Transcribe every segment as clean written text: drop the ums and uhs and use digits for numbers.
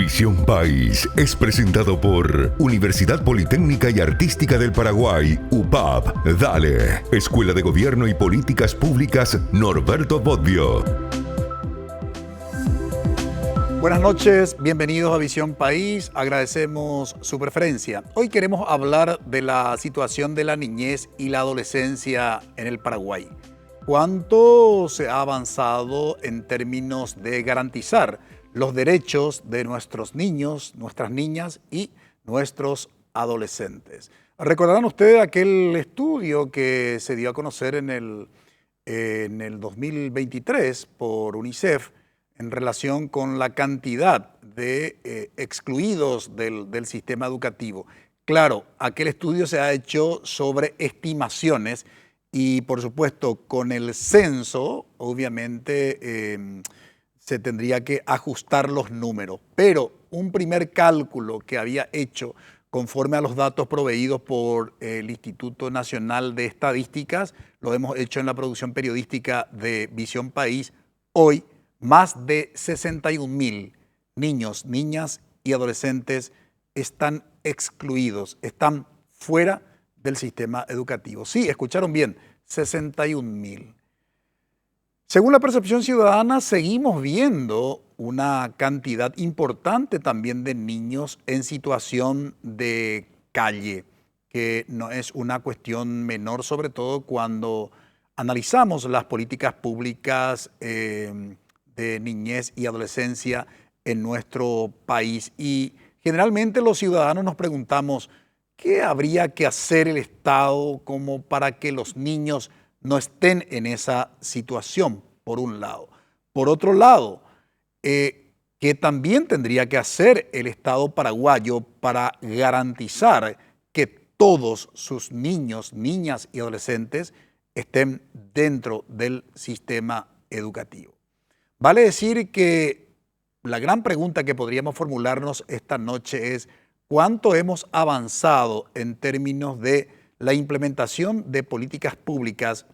Visión País es presentado por Universidad Politécnica y Artística del Paraguay, UPAP, Dale, Escuela de Gobierno y Políticas Públicas Norberto Bobbio. Buenas noches, bienvenidos a Visión País, agradecemos su preferencia. Hoy queremos hablar de la situación de la niñez y la adolescencia en el Paraguay. ¿Cuánto se ha avanzado en términos de garantizar los derechos de nuestros niños, nuestras niñas y nuestros adolescentes? Recordarán ustedes aquel estudio que se dio a conocer en el 2023 por UNICEF en relación con la cantidad de excluidos del sistema educativo. Claro, aquel estudio se ha hecho sobre estimaciones y, por supuesto, con el censo, obviamente, se tendría que ajustar los números. Pero un primer cálculo que había hecho conforme a los datos proveídos por el Instituto Nacional de Estadísticas, lo hemos hecho en la producción periodística de Visión País, hoy más de 61.000 niños, niñas y adolescentes están excluidos, están fuera del sistema educativo. Sí, escucharon bien, 61.000. Según la percepción ciudadana, seguimos viendo una cantidad importante también de niños en situación de calle, que no es una cuestión menor, sobre todo cuando analizamos las políticas públicas de niñez y adolescencia en nuestro país. Y generalmente los ciudadanos nos preguntamos, ¿qué habría que hacer el Estado como para que los niños no estén en esa situación, por un lado? Por otro lado, ¿qué también tendría que hacer el Estado paraguayo para garantizar que todos sus niños, niñas y adolescentes estén dentro del sistema educativo? Vale decir que la gran pregunta que podríamos formularnos esta noche es ¿cuánto hemos avanzado en términos de la implementación de políticas públicas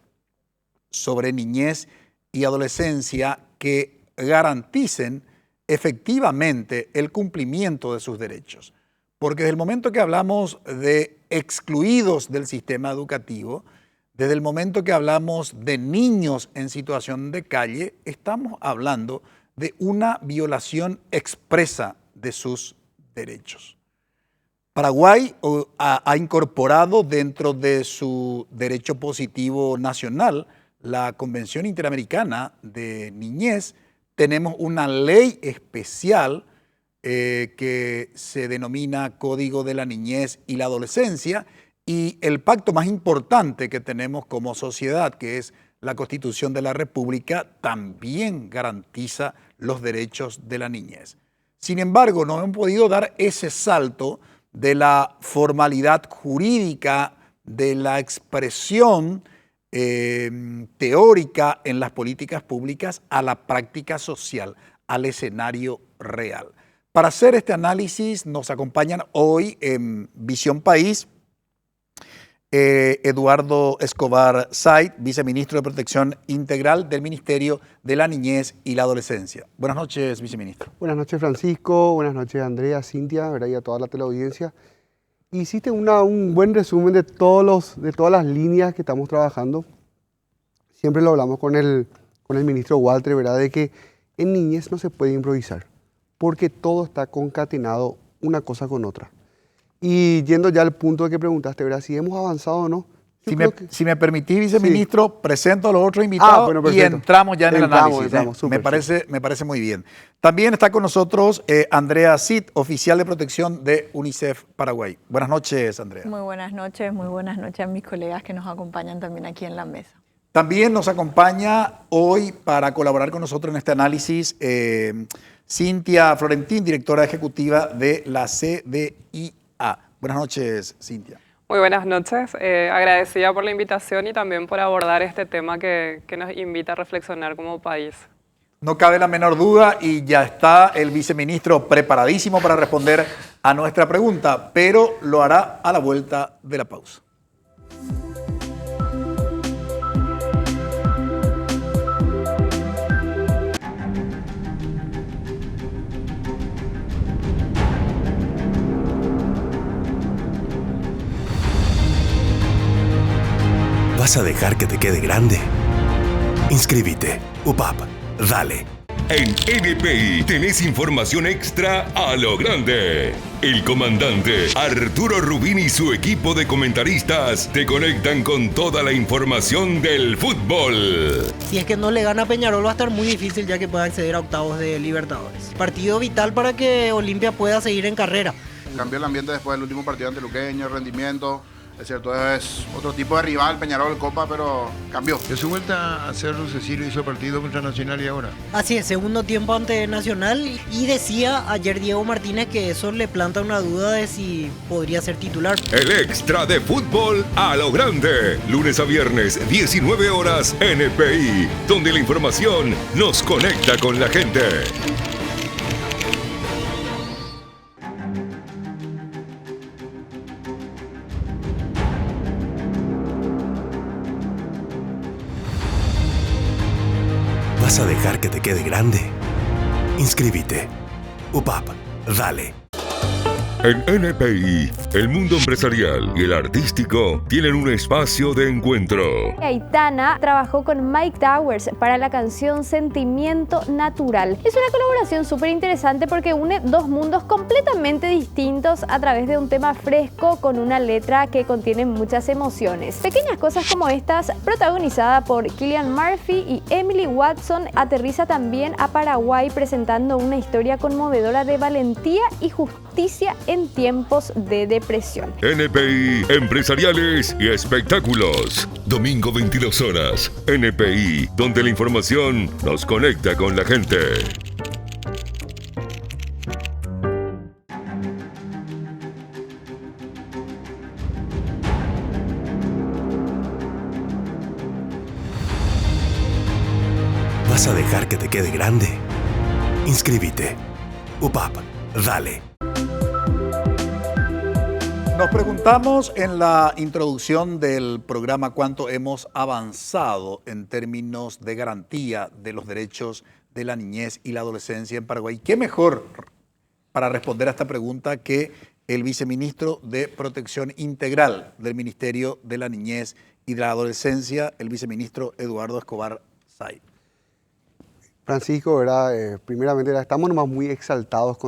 sobre niñez y adolescencia que garanticen efectivamente el cumplimiento de sus derechos? Porque desde el momento que hablamos de excluidos del sistema educativo, desde el momento que hablamos de niños en situación de calle, estamos hablando de una violación expresa de sus derechos. Paraguay ha incorporado dentro de su derecho positivo nacional la Convención Interamericana de Niñez. Tenemos una ley especial que se denomina Código de la Niñez y la Adolescencia, y el pacto más importante que tenemos como sociedad, que es la Constitución de la República, también garantiza los derechos de la niñez. Sin embargo, no hemos podido dar ese salto de la formalidad jurídica, de la expresión teórica en las políticas públicas a la práctica social, al escenario real. Para hacer este análisis nos acompañan hoy en Visión País Eduardo Escobar Said, viceministro de Protección Integral del Ministerio de la Niñez y la Adolescencia. Buenas noches, viceministro. Buenas noches, Francisco. Buenas noches, Andrea, Cintia, ¿verdad? Y a toda la teleaudiencia. Hiciste un buen resumen de todas las líneas que estamos trabajando. Siempre lo hablamos con el ministro Walter, ¿verdad? De que en niñez no se puede improvisar, porque todo está concatenado una cosa con otra. Y yendo ya al punto que preguntaste, ¿verdad? Si hemos avanzado o no. Si me permitís, viceministro, sí, presento a los otros invitados y entramos ya en el análisis. Me parece muy bien. También está con nosotros Andrea Cid, oficial de protección de UNICEF Paraguay. Buenas noches, Andrea. Muy buenas noches a mis colegas que nos acompañan también aquí en la mesa. También nos acompaña hoy para colaborar con nosotros en este análisis Cintia Florentín, directora ejecutiva de la CDIA. Buenas noches, Cintia. Muy buenas noches, agradecida por la invitación y también por abordar este tema que nos invita a reflexionar como país. No cabe la menor duda y ya está el viceministro preparadísimo para responder a nuestra pregunta, pero lo hará a la vuelta de la pausa. ¿Vas a dejar que te quede grande? Inscríbete. UPAP. Dale. En NPI tenés información extra a lo grande. El comandante Arturo Rubín y su equipo de comentaristas te conectan con toda la información del fútbol. Si es que no le gana a Peñarol va a estar muy difícil ya que pueda acceder a octavos de Libertadores. Partido vital para que Olimpia pueda seguir en carrera. Cambió el ambiente después del último partido ante Luqueño, rendimiento. Es cierto, es otro tipo de rival, Peñarol, Copa, pero cambió. De su vuelta a Cerro, Cecilio hizo partido contra Nacional y ahora. Así es, segundo tiempo ante Nacional y decía ayer Diego Martínez que eso le planta una duda de si podría ser titular. El extra de fútbol a lo grande. Lunes a viernes, 19 horas, NPI, donde la información nos conecta con la gente. ¿Vas a dejar que te quede grande? Inscríbete. UPAP. Dale. En NPI, el mundo empresarial y el artístico tienen un espacio de encuentro. Aitana trabajó con Mike Towers para la canción Sentimiento Natural. Es una colaboración súper interesante porque une dos mundos completamente distintos a través de un tema fresco con una letra que contiene muchas emociones. Pequeñas cosas como estas, protagonizada por Cillian Murphy y Emily Watson, aterriza también a Paraguay presentando una historia conmovedora de valentía y justicia en tiempos de depresión. NPI, empresariales y espectáculos. Domingo 22 horas. NPI, donde la información nos conecta con la gente. ¿Vas a dejar que te quede grande? Inscríbete. UPAP. Dale. Nos preguntamos en la introducción del programa cuánto hemos avanzado en términos de garantía de los derechos de la niñez y la adolescencia en Paraguay. ¿Qué mejor para responder a esta pregunta que el viceministro de Protección Integral del Ministerio de la Niñez y de la Adolescencia, el viceministro Eduardo Escobar Say? Francisco, primeramente estamos nomás muy exaltados,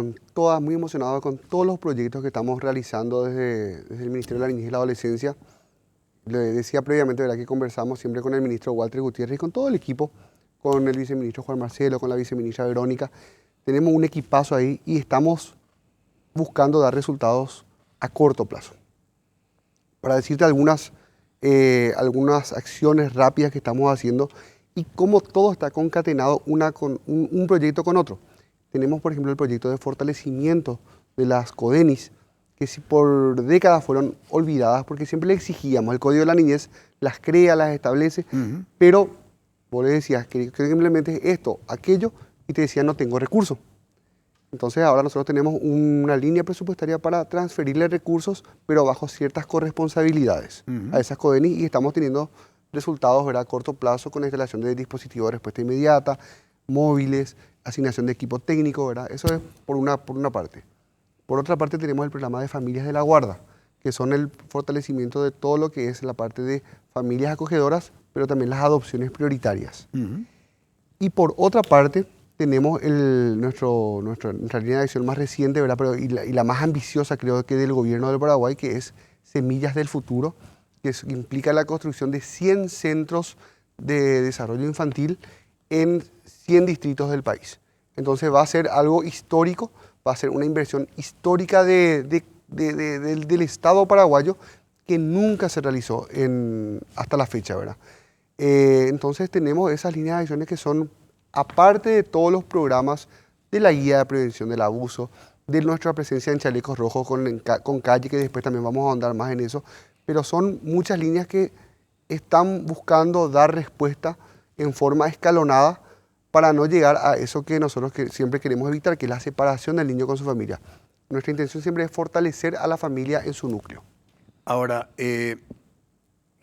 muy emocionados con todos los proyectos que estamos realizando desde el Ministerio de la Niñez y la Adolescencia. Le decía previamente, ¿verdad?, que conversamos siempre con el ministro Walter Gutiérrez y con todo el equipo, con el viceministro Juan Marcelo, con la viceministra Verónica. Tenemos un equipazo ahí y estamos buscando dar resultados a corto plazo. Para decirte algunas acciones rápidas que estamos haciendo, y cómo todo está concatenado un proyecto con otro. Tenemos, por ejemplo, el proyecto de fortalecimiento de las CODENIS, que si por décadas fueron olvidadas, porque siempre le exigíamos, el Código de la Niñez las crea, las establece, pero vos le decías que implementes esto, aquello, y te decían no tengo recursos. Entonces ahora nosotros tenemos una línea presupuestaria para transferirle recursos, pero bajo ciertas corresponsabilidades a esas CODENIS, y estamos teniendo resultados, ¿verdad?, a corto plazo con la instalación de dispositivos de respuesta inmediata, móviles, asignación de equipo técnico, ¿verdad? Eso es por una parte. Por otra parte tenemos el programa de familias de la guarda, que son el fortalecimiento de todo lo que es la parte de familias acogedoras, pero también las adopciones prioritarias. Y por otra parte tenemos nuestra línea de acción más reciente, ¿verdad?, y la más ambiciosa, creo que del gobierno del Paraguay, que es Semillas del Futuro, que implica la construcción de 100 centros de desarrollo infantil en 100 distritos del país. Entonces va a ser algo histórico, va a ser una inversión histórica del Estado paraguayo que nunca se realizó hasta la fecha, ¿verdad? Entonces tenemos esas líneas de acciones que son, aparte de todos los programas de la guía de prevención del abuso, de nuestra presencia en Chalecos Rojos con Calle, que después también vamos a ahondar más en eso, pero son muchas líneas que están buscando dar respuesta en forma escalonada para no llegar a eso que nosotros siempre queremos evitar, que es la separación del niño con su familia. Nuestra intención siempre es fortalecer a la familia en su núcleo. Ahora,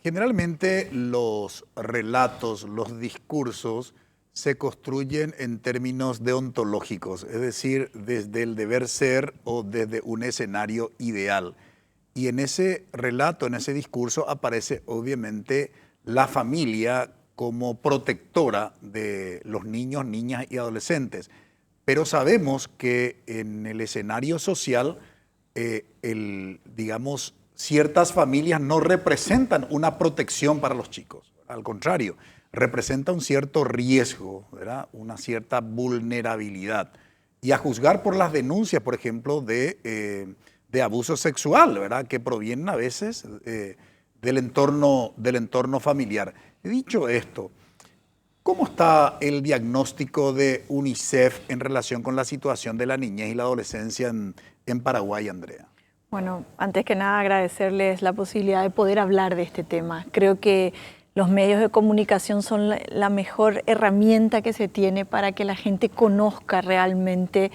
generalmente los relatos, los discursos se construyen en términos deontológicos, es decir, desde el deber ser o desde un escenario ideal. Y en ese relato, en ese discurso, aparece obviamente la familia como protectora de los niños, niñas y adolescentes. Pero sabemos que en el escenario social, digamos, ciertas familias no representan una protección para los chicos. Al contrario, representa un cierto riesgo, ¿verdad? Una cierta vulnerabilidad. Y a juzgar por las denuncias, por ejemplo, de abuso sexual, ¿verdad? Que provienen a veces del entorno familiar. Dicho esto, ¿cómo está el diagnóstico de UNICEF en relación con la situación de la niñez y la adolescencia en Paraguay, Andrea? Bueno, antes que nada agradecerles la posibilidad de poder hablar de este tema. Creo que los medios de comunicación son la mejor herramienta que se tiene para que la gente conozca realmente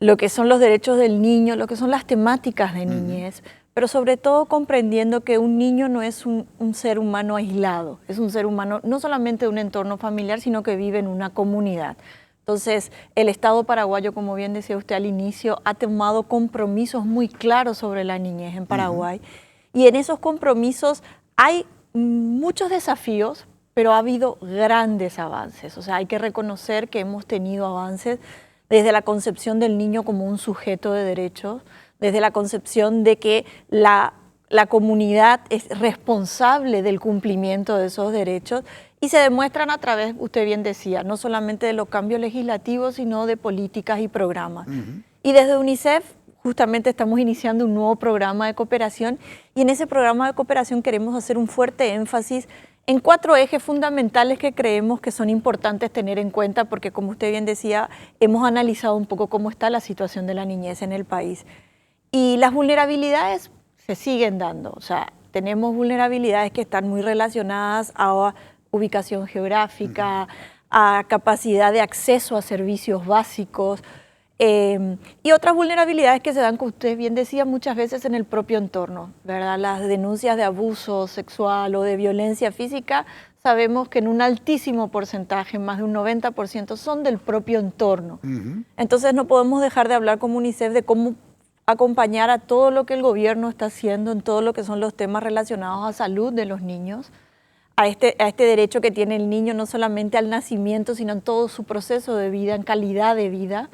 lo que son los derechos del niño, lo que son las temáticas de niñez, pero sobre todo comprendiendo que un niño no es un ser humano aislado, es un ser humano no solamente de un entorno familiar, sino que vive en una comunidad. Entonces, el Estado paraguayo, como bien decía usted al inicio, ha tomado compromisos muy claros sobre la niñez en Paraguay. Y en esos compromisos hay muchos desafíos, pero ha habido grandes avances. O sea, hay que reconocer que hemos tenido avances desde la concepción del niño como un sujeto de derechos, desde la concepción de que la comunidad es responsable del cumplimiento de esos derechos, y se demuestran a través, usted bien decía, no solamente de los cambios legislativos, sino de políticas y programas. Y desde UNICEF justamente estamos iniciando un nuevo programa de cooperación, y en ese programa de cooperación queremos hacer un fuerte énfasis en 4 ejes fundamentales que creemos que son importantes tener en cuenta, porque como usted bien decía, hemos analizado un poco cómo está la situación de la niñez en el país. Y las vulnerabilidades se siguen dando, o sea, tenemos vulnerabilidades que están muy relacionadas a ubicación geográfica, a capacidad de acceso a servicios básicos, y otras vulnerabilidades que se dan, como usted bien decía, muchas veces en el propio entorno, ¿verdad? Las denuncias de abuso sexual o de violencia física, sabemos que en un altísimo porcentaje, más de un 90%, son del propio entorno. Entonces no podemos dejar de hablar como UNICEF de cómo acompañar a todo lo que el gobierno está haciendo en todo lo que son los temas relacionados a salud de los niños, a este derecho que tiene el niño no solamente al nacimiento, sino en todo su proceso de vida, en calidad de vida.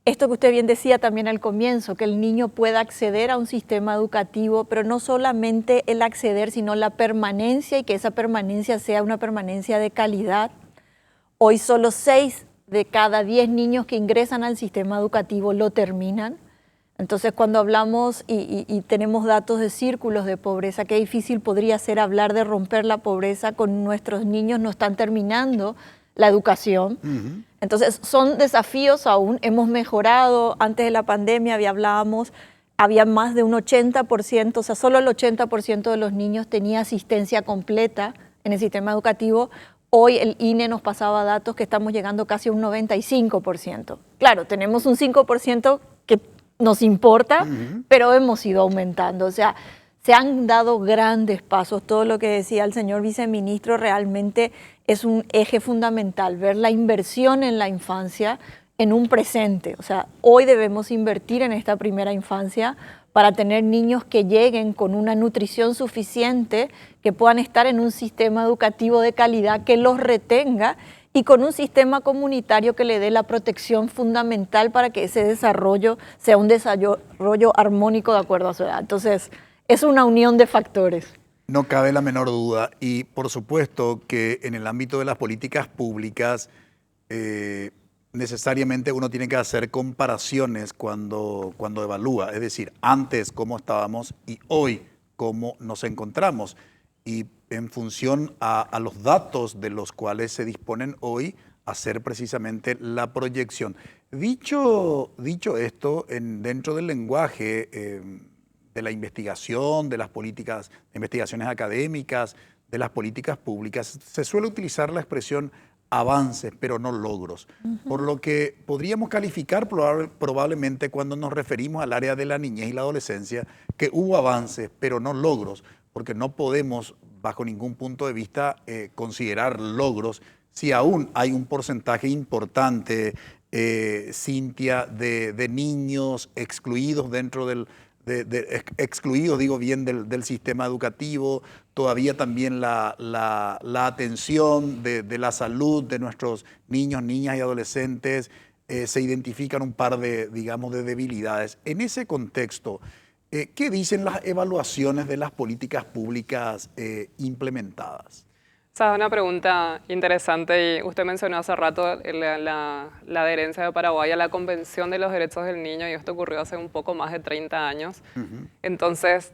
Esto que usted bien decía también al comienzo, que el niño pueda acceder a un sistema educativo, pero no solamente el acceder, sino la permanencia, y que esa permanencia sea una permanencia de calidad. Hoy solo 6 de cada 10 niños que ingresan al sistema educativo lo terminan. Entonces, cuando hablamos y tenemos datos de círculos de pobreza, qué difícil podría ser hablar de romper la pobreza con nuestros niños no están terminando la educación. Entonces, son desafíos aún. Hemos mejorado. Antes de la pandemia había más de un 80%, o sea, solo el 80% de los niños tenía asistencia completa en el sistema educativo. Hoy el INE nos pasaba datos que estamos llegando casi a un 95%. Claro, tenemos un 5% que nos importa, pero hemos ido aumentando. O sea, se han dado grandes pasos. Todo lo que decía el señor viceministro realmente es un eje fundamental, ver la inversión en la infancia en un presente. O sea, hoy debemos invertir en esta primera infancia para tener niños que lleguen con una nutrición suficiente, que puedan estar en un sistema educativo de calidad que los retenga, y con un sistema comunitario que le dé la protección fundamental para que ese desarrollo sea un desarrollo armónico de acuerdo a su edad. Entonces, es una unión de factores. No cabe la menor duda, y por supuesto que en el ámbito de las políticas públicas necesariamente uno tiene que hacer comparaciones cuando evalúa, es decir, antes cómo estábamos y hoy cómo nos encontramos. Y en función a los datos de los cuales se disponen hoy, hacer precisamente la proyección. Dicho esto, dentro del lenguaje de la investigación, de las políticas, de investigaciones académicas, de las políticas públicas, se suele utilizar la expresión avances, pero no logros. Por lo que podríamos calificar probablemente cuando nos referimos al área de la niñez y la adolescencia, que hubo avances, pero no logros, porque no podemos, bajo ningún punto de vista, considerar logros si aún hay un porcentaje importante, Cintia, de niños excluidos dentro excluidos, digo bien, del sistema educativo, todavía también la atención de la salud de nuestros niños, niñas y adolescentes, se identifican un par digamos, de debilidades. En ese contexto, ¿qué dicen las evaluaciones de las políticas públicas implementadas? Esa es una pregunta interesante y usted mencionó hace rato la adherencia de Paraguay a la Convención de los Derechos del Niño y esto ocurrió hace un poco más de 30 años. Entonces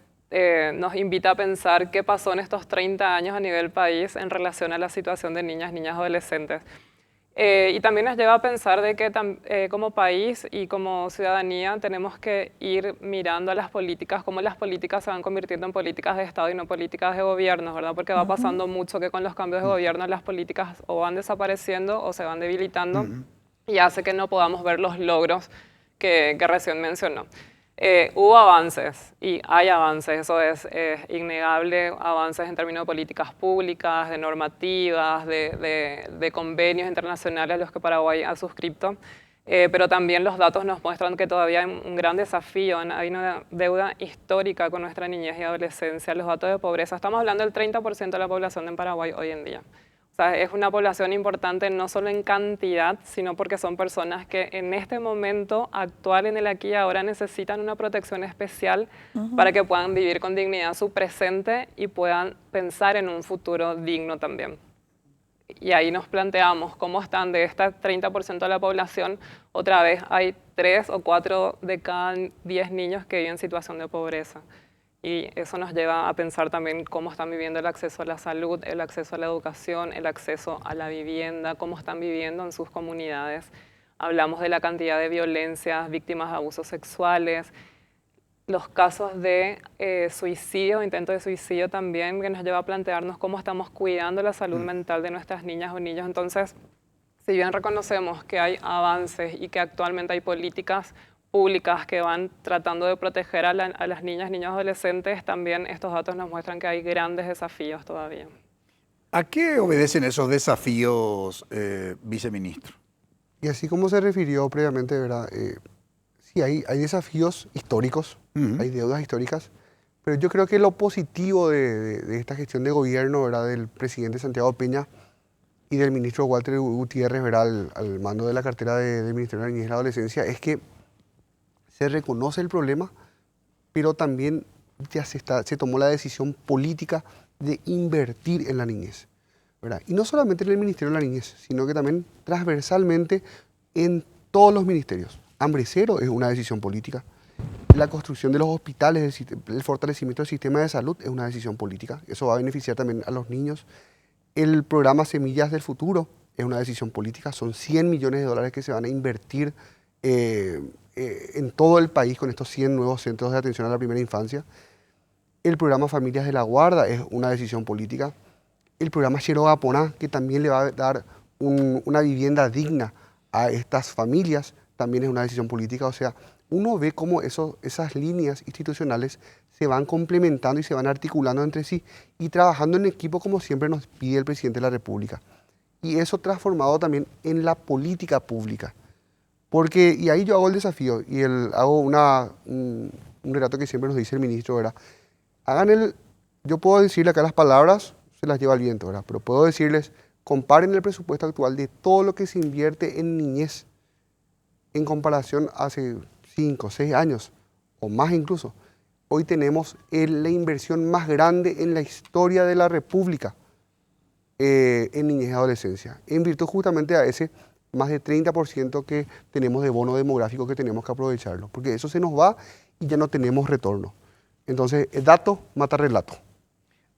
nos invita a pensar qué pasó en estos 30 años a nivel país en relación a la situación de niñas, niñas, adolescentes. Y también nos lleva a pensar de que como país y como ciudadanía tenemos que ir mirando a las políticas, cómo las políticas se van convirtiendo en políticas de Estado y no políticas de gobierno, ¿verdad? Porque va pasando mucho que con los cambios de gobierno las políticas o van desapareciendo o se van debilitando y hace que no podamos ver los logros que recién mencionó. Hubo avances y hay avances, eso es innegable, avances en términos de políticas públicas, de normativas, de convenios internacionales a los que Paraguay ha suscrito, pero también los datos nos muestran que todavía hay un gran desafío, hay una deuda histórica con nuestra niñez y adolescencia, los datos de pobreza, estamos hablando del 30% de la población en Paraguay hoy en día. O sea, es una población importante no solo en cantidad, sino porque son personas que en este momento actual, en el aquí y ahora, necesitan una protección especial para que puedan vivir con dignidad su presente y puedan pensar en un futuro digno también. Y ahí nos planteamos cómo están de este 30% de la población, otra vez hay 3 o 4 de cada 10 niños que viven en situación de pobreza. Y eso nos lleva a pensar también cómo están viviendo el acceso a la salud, el acceso a la educación, el acceso a la vivienda, cómo están viviendo en sus comunidades. Hablamos de la cantidad de violencias, víctimas de abusos sexuales, los casos de suicidio, intento de suicidio también, que nos lleva a plantearnos cómo estamos cuidando la salud mental de nuestras niñas o niños. Entonces, si bien reconocemos que hay avances y que actualmente hay políticas públicas que van tratando de proteger a las niñas, niños, adolescentes, también estos datos nos muestran que hay grandes desafíos todavía. ¿A qué obedecen esos desafíos, viceministro? Y así como se refirió previamente, ¿verdad? Sí, hay desafíos históricos, hay deudas históricas, pero yo creo que lo positivo de esta gestión de gobierno, ¿verdad? Del presidente Santiago Peña y del ministro Walter Gutiérrez, ¿verdad? Al mando de la cartera del Ministerio de la Niñez y la Adolescencia, es que se reconoce el problema, pero también ya se tomó la decisión política de invertir en la niñez, ¿verdad? Y no solamente en el Ministerio de la Niñez, sino que también transversalmente en todos los ministerios. Hambre cero es una decisión política. La construcción de los hospitales, el fortalecimiento del sistema de salud es una decisión política. Eso va a beneficiar también a los niños. El programa Semillas del Futuro es una decisión política. Son 100 millones de dólares que se van a invertir en todo el país con estos 100 nuevos centros de atención a la primera infancia. El programa Familias de la Guarda es una decisión política. El programa Xerogaponá, que también le va a dar una vivienda digna a estas familias, también es una decisión política. O sea, uno ve cómo esas líneas institucionales se van complementando y se van articulando entre sí y trabajando en equipo como siempre nos pide el presidente de la República. Y eso transformado también en la política pública. Porque, y ahí yo hago el desafío y hago un relato que siempre nos dice el ministro, ¿verdad? Yo puedo decirle acá las palabras, se las lleva el viento, ¿verdad? Pero puedo decirles, comparen el presupuesto actual de todo lo que se invierte en niñez en comparación hace 5, 6 años o más incluso. Hoy tenemos la inversión más grande en la historia de la República en niñez y adolescencia, en virtud justamente a ese más de 30% que tenemos de bono demográfico que tenemos que aprovecharlo, porque eso se nos va y ya no tenemos retorno. Entonces, el dato mata relato.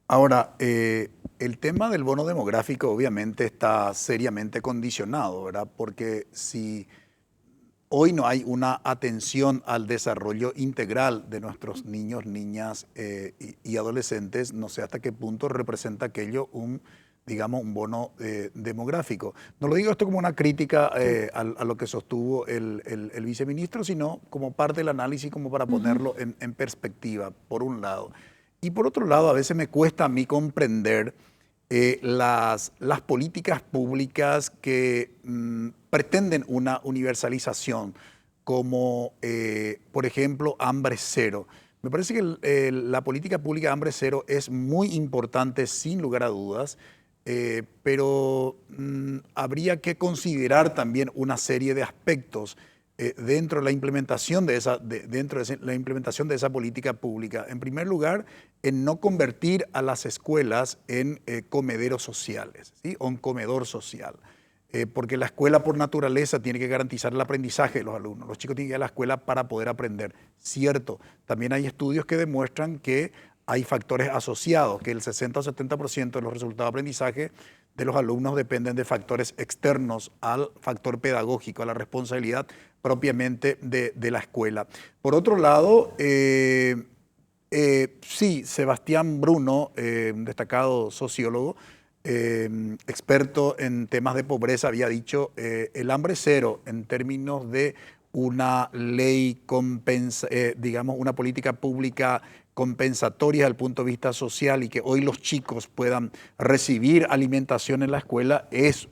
Ahora, el tema del bono demográfico obviamente está seriamente condicionado, ¿verdad? Porque si hoy no hay una atención al desarrollo integral de nuestros niños, niñas y adolescentes, no sé hasta qué punto representa aquello un bono demográfico. No lo digo esto como una crítica a lo que sostuvo el viceministro, sino como parte del análisis, como para ponerlo en perspectiva, por un lado. Y por otro lado, a veces me cuesta a mí comprender las políticas públicas que pretenden una universalización como, por ejemplo, hambre cero. Me parece que la política pública de hambre cero es muy importante, sin lugar a dudas, pero habría que considerar también una serie de aspectos dentro de la implementación de esa política pública. En primer lugar, en no convertir a las escuelas en comederos sociales, ¿sí? O en comedor social. Porque la escuela por naturaleza tiene que garantizar el aprendizaje de los alumnos. Los chicos tienen que ir a la escuela para poder aprender. Cierto, también hay estudios que demuestran que hay factores asociados, que el 60 o 70% de los resultados de aprendizaje de los alumnos dependen de factores externos al factor pedagógico, a la responsabilidad propiamente de la escuela. Por otro lado, sí, Sebastián Bruno, un destacado sociólogo, experto en temas de pobreza, había dicho el hambre cero en términos de una ley, digamos, una política pública compensatoria desde el punto de vista social y que hoy los chicos puedan recibir alimentación en la escuela es,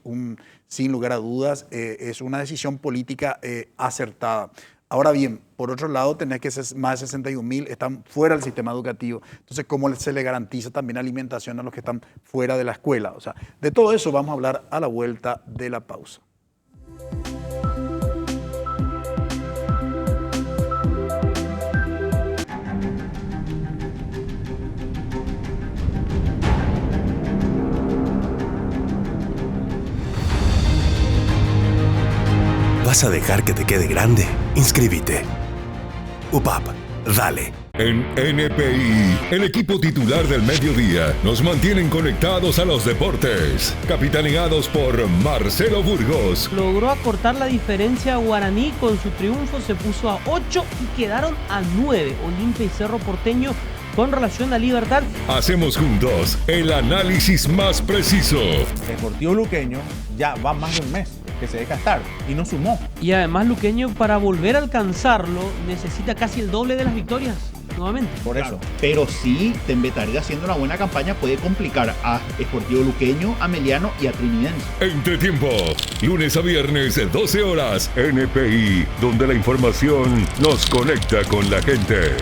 sin lugar a dudas, es una decisión política acertada. Ahora bien, por otro lado, tenés que más de 61.000 están fuera del sistema educativo. Entonces, ¿cómo se le garantiza también alimentación a los que están fuera de la escuela? O sea, de todo eso vamos a hablar a la vuelta de la pausa. ¿Vas a dejar que te quede grande? Inscríbete. UPAP, dale. En NPI, el equipo titular del mediodía, nos mantienen conectados a los deportes. Capitaneados por Marcelo Burgos. Logró acortar la diferencia Guaraní, con su triunfo se puso a 8 y quedaron a 9. Olimpia y Cerro Porteño con relación a Libertad. Hacemos juntos el análisis más preciso. Deportivo Luqueño ya va más de un mes que se deja estar y no sumó. Y además Luqueño, para volver a alcanzarlo, necesita casi el doble de las victorias nuevamente. Por eso. Pero sí, Tembetaria haciendo una buena campaña puede complicar a Deportivo Luqueño, a Meliano y a Trinidense. Entretiempo, lunes a viernes, 12 horas, NPI, donde la información nos conecta con la gente.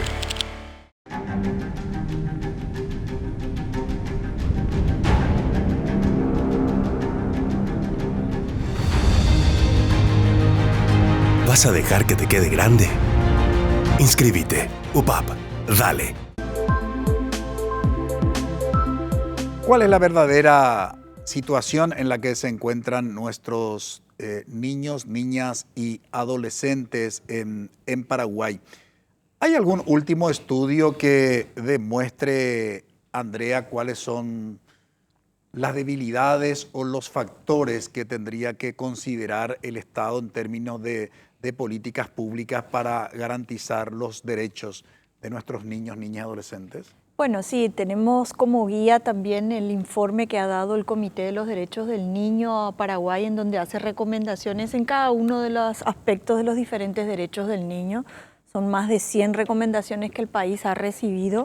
¿Vas a dejar que te quede grande? Inscríbete. UPAP, dale. ¿Cuál es la verdadera situación en la que se encuentran nuestros niños, niñas y adolescentes en Paraguay? ¿Hay algún último estudio que demuestre, Andrea, cuáles son las debilidades o los factores que tendría que considerar el Estado en términos de políticas públicas para garantizar los derechos de nuestros niños, niñas y adolescentes? Bueno, sí, tenemos como guía también el informe que ha dado el Comité de los Derechos del Niño a Paraguay, en donde hace recomendaciones en cada uno de los aspectos de los diferentes derechos del niño. Son más de 100 recomendaciones que el país ha recibido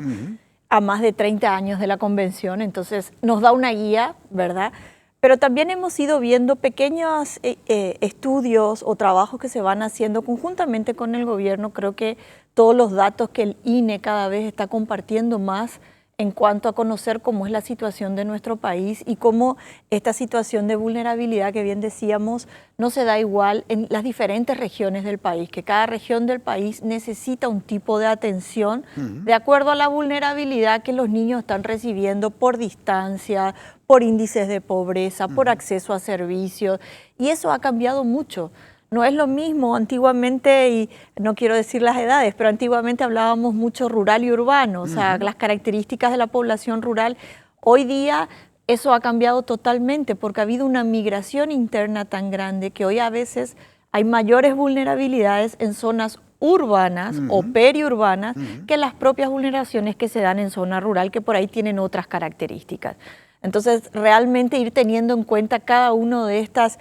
a más de 30 años de la Convención, entonces nos da una guía, ¿verdad? Pero también hemos ido viendo pequeños estudios o trabajos que se van haciendo conjuntamente con el gobierno. Creo que todos los datos que el INE cada vez está compartiendo más en cuanto a conocer cómo es la situación de nuestro país y cómo esta situación de vulnerabilidad que bien decíamos no se da igual en las diferentes regiones del país, que cada región del país necesita un tipo de atención de acuerdo a la vulnerabilidad que los niños están recibiendo por distancia, por índices de pobreza, por acceso a servicios, y eso ha cambiado mucho. No es lo mismo antiguamente, y no quiero decir las edades, pero antiguamente hablábamos mucho rural y urbano, o sea, las características de la población rural. Hoy día eso ha cambiado totalmente porque ha habido una migración interna tan grande que hoy a veces hay mayores vulnerabilidades en zonas urbanas o periurbanas que las propias vulneraciones que se dan en zona rural, que por ahí tienen otras características. Entonces, realmente ir teniendo en cuenta cada una de estas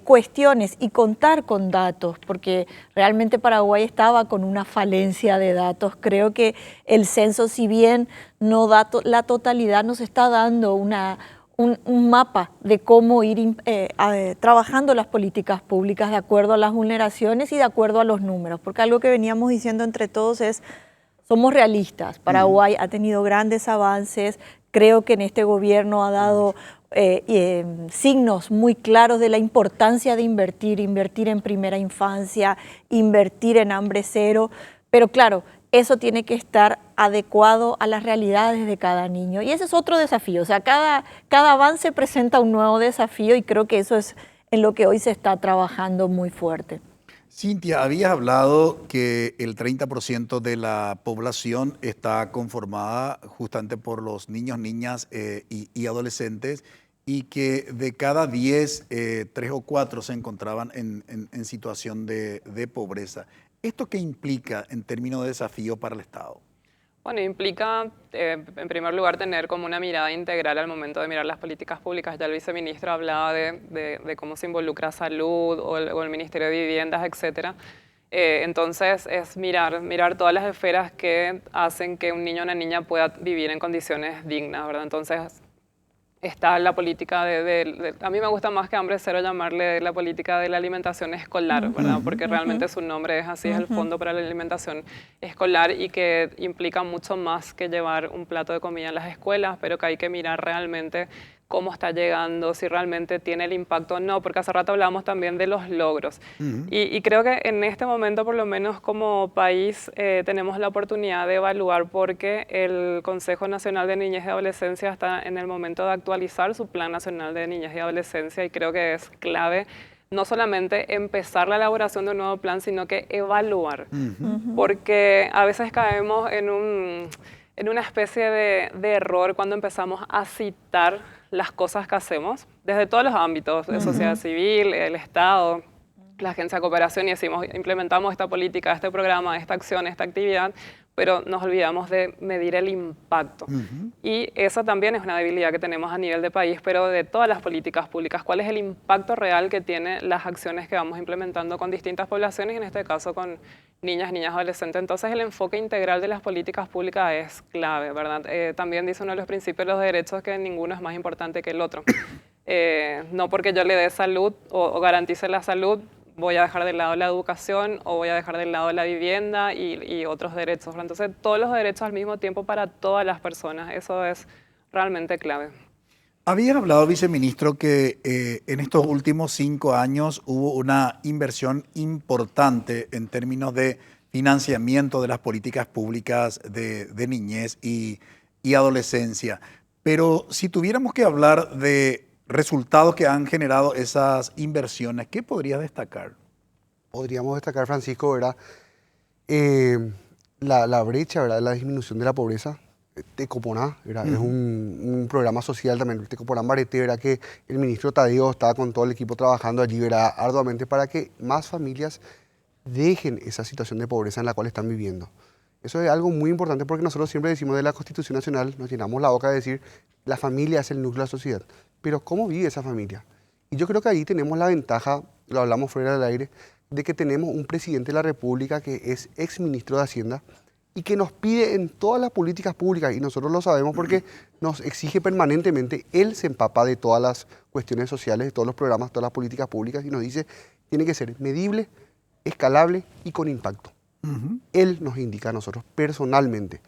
cuestiones y contar con datos, porque realmente Paraguay estaba con una falencia de datos. Creo que el censo, si bien no da la totalidad, nos está dando un mapa de cómo ir trabajando las políticas públicas de acuerdo a las vulneraciones y de acuerdo a los números, porque algo que veníamos diciendo entre todos es, somos realistas. Paraguay ha tenido grandes avances, creo que en este gobierno ha dado signos muy claros de la importancia de invertir en primera infancia, invertir en hambre cero, pero claro, eso tiene que estar adecuado a las realidades de cada niño. Y ese es otro desafío, o sea, cada avance presenta un nuevo desafío y creo que eso es en lo que hoy se está trabajando muy fuerte. Cintia, habías hablado que el 30% de la población está conformada justamente por los niños, niñas y adolescentes, y que de cada 10, 3 o 4 se encontraban en situación de pobreza. ¿Esto qué implica en términos de desafío para el Estado? Bueno, implica, en primer lugar, tener como una mirada integral al momento de mirar las políticas públicas. Ya el viceministro hablaba de cómo se involucra salud o el Ministerio de Viviendas, etc. Entonces, es mirar todas las esferas que hacen que un niño o una niña pueda vivir en condiciones dignas, ¿verdad? Entonces, está la política a mí me gusta más que hambre cero llamarle la política de la alimentación escolar, ¿verdad? Porque realmente su nombre es así, es el Fondo para la Alimentación Escolar, y que implica mucho más que llevar un plato de comida en las escuelas, pero que hay que mirar realmente cómo está llegando, si realmente tiene el impacto o no, porque hace rato hablábamos también de los logros. Y creo que en este momento, por lo menos como país, tenemos la oportunidad de evaluar, porque el Consejo Nacional de Niñez y Adolescencia está en el momento de actualizar su Plan Nacional de Niñez y Adolescencia, y creo que es clave no solamente empezar la elaboración de un nuevo plan, sino que evaluar, porque a veces caemos en una especie de error cuando empezamos a citar las cosas que hacemos desde todos los ámbitos, de sociedad civil, el Estado, la Agencia de Cooperación, y decimos, implementamos esta política, este programa, esta acción, esta actividad, pero nos olvidamos de medir el impacto. Y esa también es una debilidad que tenemos a nivel de país, pero de todas las políticas públicas. ¿Cuál es el impacto real que tienen las acciones que vamos implementando con distintas poblaciones, y en este caso con niñas, adolescentes? Entonces, el enfoque integral de las políticas públicas es clave, ¿verdad? También dice uno de los principios de los derechos que ninguno es más importante que el otro. No porque yo le dé salud o garantice la salud, voy a dejar de lado la educación o voy a dejar de lado la vivienda y otros derechos. Entonces, todos los derechos al mismo tiempo para todas las personas, eso es realmente clave. Habías hablado, viceministro, que en estos últimos 5 años hubo una inversión importante en términos de financiamiento de las políticas públicas de niñez y adolescencia. Pero si tuviéramos que hablar de resultados que han generado esas inversiones, ¿qué podrías destacar? Podríamos destacar, Francisco, ¿verdad? La brecha, ¿verdad? La disminución de la pobreza. Tecoponá, ¿verdad? Es un programa social también, Tecoponá Barete, ¿verdad? Que el ministro Tadeo está con todo el equipo trabajando allí, ¿verdad? Arduamente, para que más familias dejen esa situación de pobreza en la cual están viviendo. Eso es algo muy importante, porque nosotros siempre decimos de la Constitución Nacional, nos llenamos la boca de decir la familia es el núcleo de la sociedad, pero ¿cómo vive esa familia? Y yo creo que ahí tenemos la ventaja, lo hablamos fuera del aire, de que tenemos un presidente de la República que es exministro de Hacienda y que nos pide en todas las políticas públicas, y nosotros lo sabemos porque nos exige permanentemente, él se empapa de todas las cuestiones sociales, de todos los programas, todas las políticas públicas, y nos dice, tiene que ser medible, escalable y con impacto. Él nos indica a nosotros personalmente.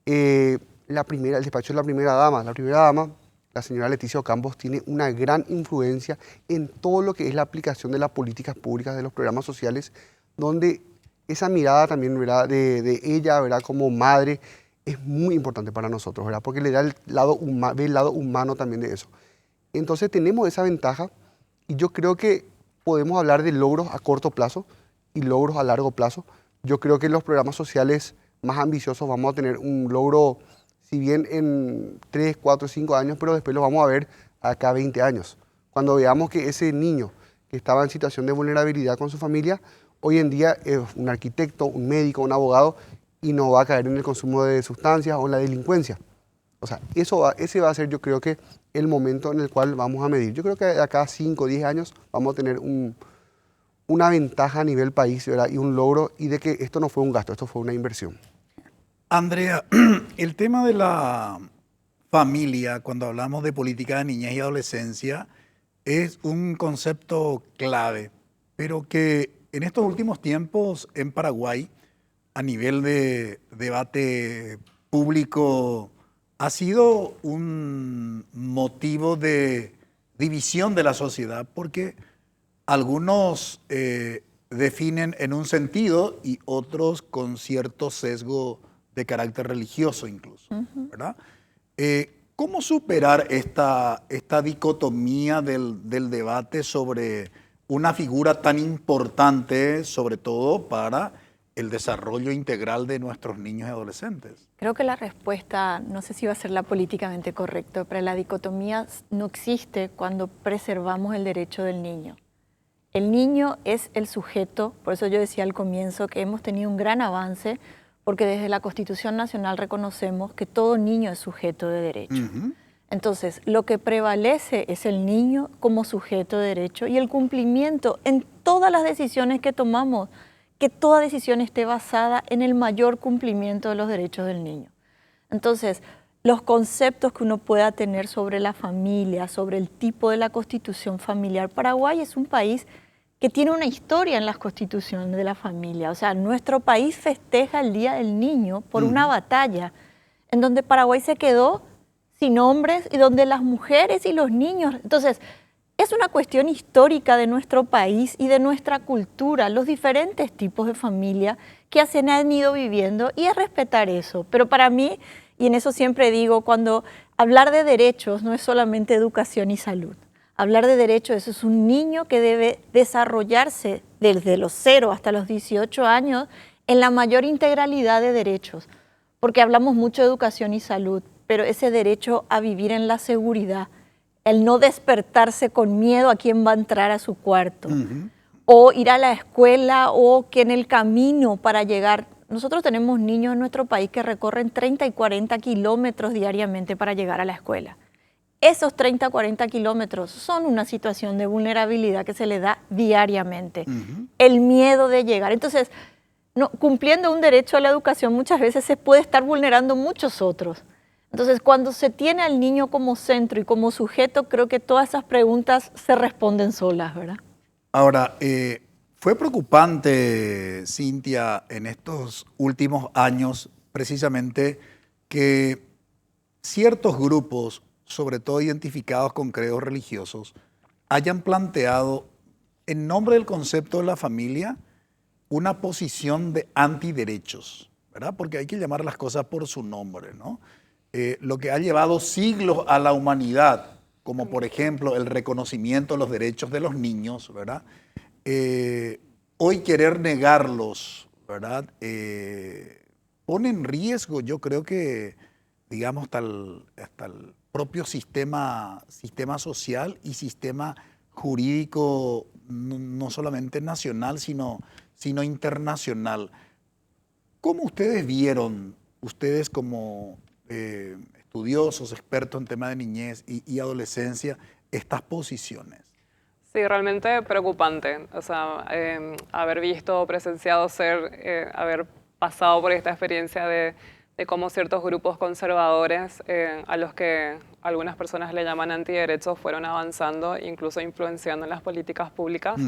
El despacho de la primera dama, la señora Leticia Ocampos, tiene una gran influencia en todo lo que es la aplicación de las políticas públicas, de los programas sociales, donde esa mirada también, ¿verdad? de ella, ¿verdad? Como madre, es muy importante para nosotros, ¿verdad? Porque le da ve el lado humano también de eso. Entonces tenemos esa ventaja, y yo creo que podemos hablar de logros a corto plazo y logros a largo plazo. Yo creo que en los programas sociales más ambiciosos vamos a tener un logro, si bien en 3, 4, 5 años, pero después lo vamos a ver acá 20 años. Cuando veamos que ese niño que estaba en situación de vulnerabilidad con su familia, hoy en día es un arquitecto, un médico, un abogado, y no va a caer en el consumo de sustancias o en la delincuencia. O sea, ese va a ser, yo creo que, el momento en el cual vamos a medir. Yo creo que de acá a 5 o 10 años vamos a tener una ventaja a nivel país, ¿verdad? Y un logro, y de que esto no fue un gasto, esto fue una inversión. Andrea, el tema de la familia, cuando hablamos de política de niñez y adolescencia, es un concepto clave, pero que en estos últimos tiempos en Paraguay, a nivel de debate público, ha sido un motivo de división de la sociedad, porque algunos definen en un sentido y otros con cierto sesgo de carácter religioso incluso, ¿verdad? ¿Cómo superar esta dicotomía del debate sobre una figura tan importante, sobre todo para el desarrollo integral de nuestros niños y adolescentes? Creo que la respuesta, no sé si va a ser la políticamente correcta, pero la dicotomía no existe cuando preservamos el derecho del niño. El niño es el sujeto, por eso yo decía al comienzo que hemos tenido un gran avance, porque desde la Constitución Nacional reconocemos que todo niño es sujeto de derecho. Entonces, lo que prevalece es el niño como sujeto de derecho y el cumplimiento en todas las decisiones que tomamos, que toda decisión esté basada en el mayor cumplimiento de los derechos del niño. Entonces, los conceptos que uno pueda tener sobre la familia, sobre el tipo de la constitución familiar. Paraguay es un país que tiene una historia en las constituciones de la familia. O sea, nuestro país festeja el Día del Niño por una batalla en donde Paraguay se quedó sin hombres y donde las mujeres y los niños... Entonces, es una cuestión histórica de nuestro país y de nuestra cultura, los diferentes tipos de familia que se han ido viviendo, y es respetar eso. Pero para mí, y en eso siempre digo, cuando hablar de derechos no es solamente educación y salud. Hablar de derechos, eso es un niño que debe desarrollarse desde los 0 hasta los 18 años en la mayor integralidad de derechos. Porque hablamos mucho de educación y salud, pero ese derecho a vivir en la seguridad, el no despertarse con miedo a quién va a entrar a su cuarto, o ir a la escuela, o que en el camino para llegar... Nosotros tenemos niños en nuestro país que recorren 30 y 40 kilómetros diariamente para llegar a la escuela. Esos 30 o 40 kilómetros son una situación de vulnerabilidad que se le da diariamente. El miedo de llegar. Entonces, cumpliendo un derecho a la educación muchas veces se puede estar vulnerando muchos otros. Entonces, cuando se tiene al niño como centro y como sujeto, creo que todas esas preguntas se responden solas, ¿verdad? Ahora, fue preocupante, Cintia, en estos últimos años, precisamente, que ciertos grupos, sobre todo identificados con credos religiosos, hayan planteado, en nombre del concepto de la familia, una posición de antiderechos, ¿verdad? Porque hay que llamar las cosas por su nombre, ¿no? Lo que ha llevado siglos a la humanidad, como por ejemplo el reconocimiento de los derechos de los niños, ¿verdad? Hoy querer negarlos, ¿verdad? Pone en riesgo, yo creo que, digamos, hasta el propio sistema social y sistema jurídico, no solamente nacional, sino internacional. ¿Cómo ustedes vieron, ustedes como estudiosos, expertos en temas de niñez y adolescencia, estas posiciones? Sí, realmente preocupante. O sea, haber visto, presenciado haber pasado por esta experiencia de cómo ciertos grupos conservadores, a los que algunas personas le llaman antiderechos, fueron avanzando, incluso influenciando en las políticas públicas.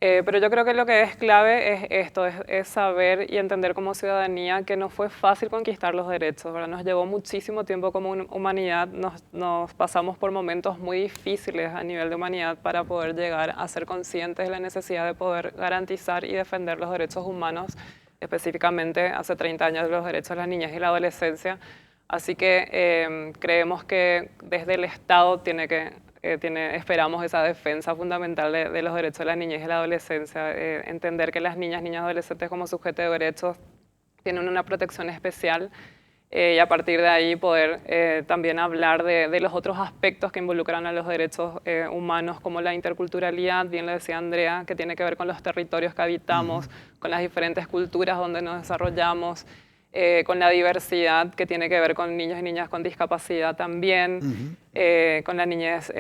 Pero yo creo que lo que es clave es esto, es saber y entender como ciudadanía que no fue fácil conquistar los derechos, ¿verdad? Nos llevó muchísimo tiempo como humanidad, nos pasamos por momentos muy difíciles a nivel de humanidad para poder llegar a ser conscientes de la necesidad de poder garantizar y defender los derechos humanos, específicamente hace 30 años los derechos de las niñas y la adolescencia. Así que creemos que desde el Estado esperamos esa defensa fundamental de los derechos de la niñez y la adolescencia, entender que las niñas y adolescentes como sujetos de derechos tienen una protección especial y a partir de ahí poder también hablar de los otros aspectos que involucran a los derechos humanos, como la interculturalidad, bien lo decía Andrea, que tiene que ver con los territorios que habitamos, con las diferentes culturas donde nos desarrollamos, con la diversidad que tiene que ver con niños y niñas con discapacidad también, con la niñez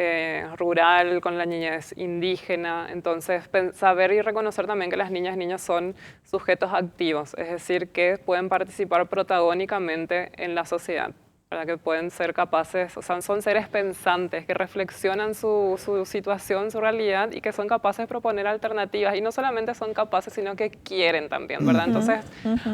rural, con la niñez indígena. Entonces, saber y reconocer también que las niñas y niños son sujetos activos, es decir, que pueden participar protagónicamente en la sociedad. ¿verdad? Que pueden ser capaces, o sea, son seres pensantes, que reflexionan su situación, su realidad y que son capaces de proponer alternativas. Y no solamente son capaces, sino que quieren también, ¿verdad? Entonces,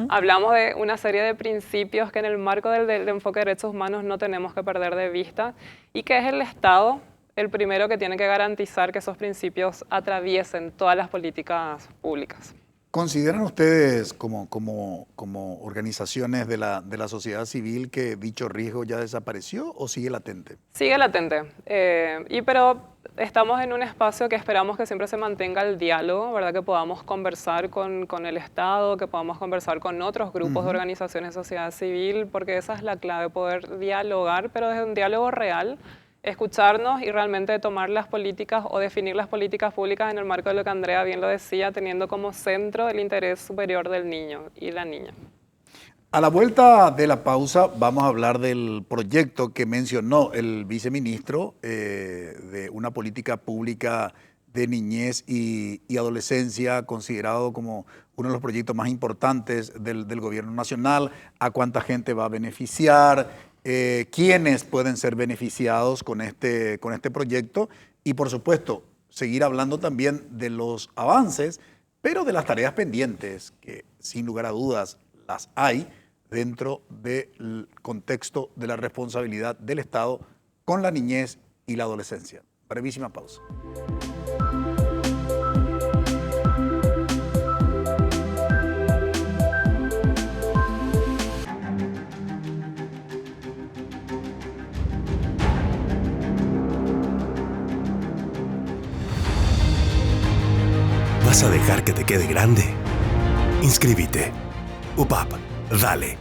hablamos de una serie de principios que en el marco del enfoque de derechos humanos no tenemos que perder de vista y que es el Estado el primero que tiene que garantizar que esos principios atraviesen todas las políticas públicas. ¿Consideran ustedes como organizaciones de la sociedad civil que dicho riesgo ya desapareció o sigue latente? Sigue latente, pero estamos en un espacio que esperamos que siempre se mantenga el diálogo, ¿verdad? Que podamos conversar con el Estado, que podamos conversar con otros grupos de organizaciones de sociedad civil, porque esa es la clave, poder dialogar, pero desde un diálogo real, escucharnos y realmente tomar las políticas o definir las políticas públicas en el marco de lo que Andrea bien lo decía, teniendo como centro el interés superior del niño y la niña. A la vuelta de la pausa vamos a hablar del proyecto que mencionó el viceministro de una política pública de niñez y adolescencia, considerado como uno de los proyectos más importantes del gobierno nacional, a cuánta gente va a beneficiar, quiénes pueden ser beneficiados con este proyecto y, por supuesto, seguir hablando también de los avances, pero de las tareas pendientes, que sin lugar a dudas las hay dentro del contexto de la responsabilidad del Estado con la niñez y la adolescencia. Brevísima pausa. ¿Vas a dejar que te quede grande? Inscríbete. UPAP, dale.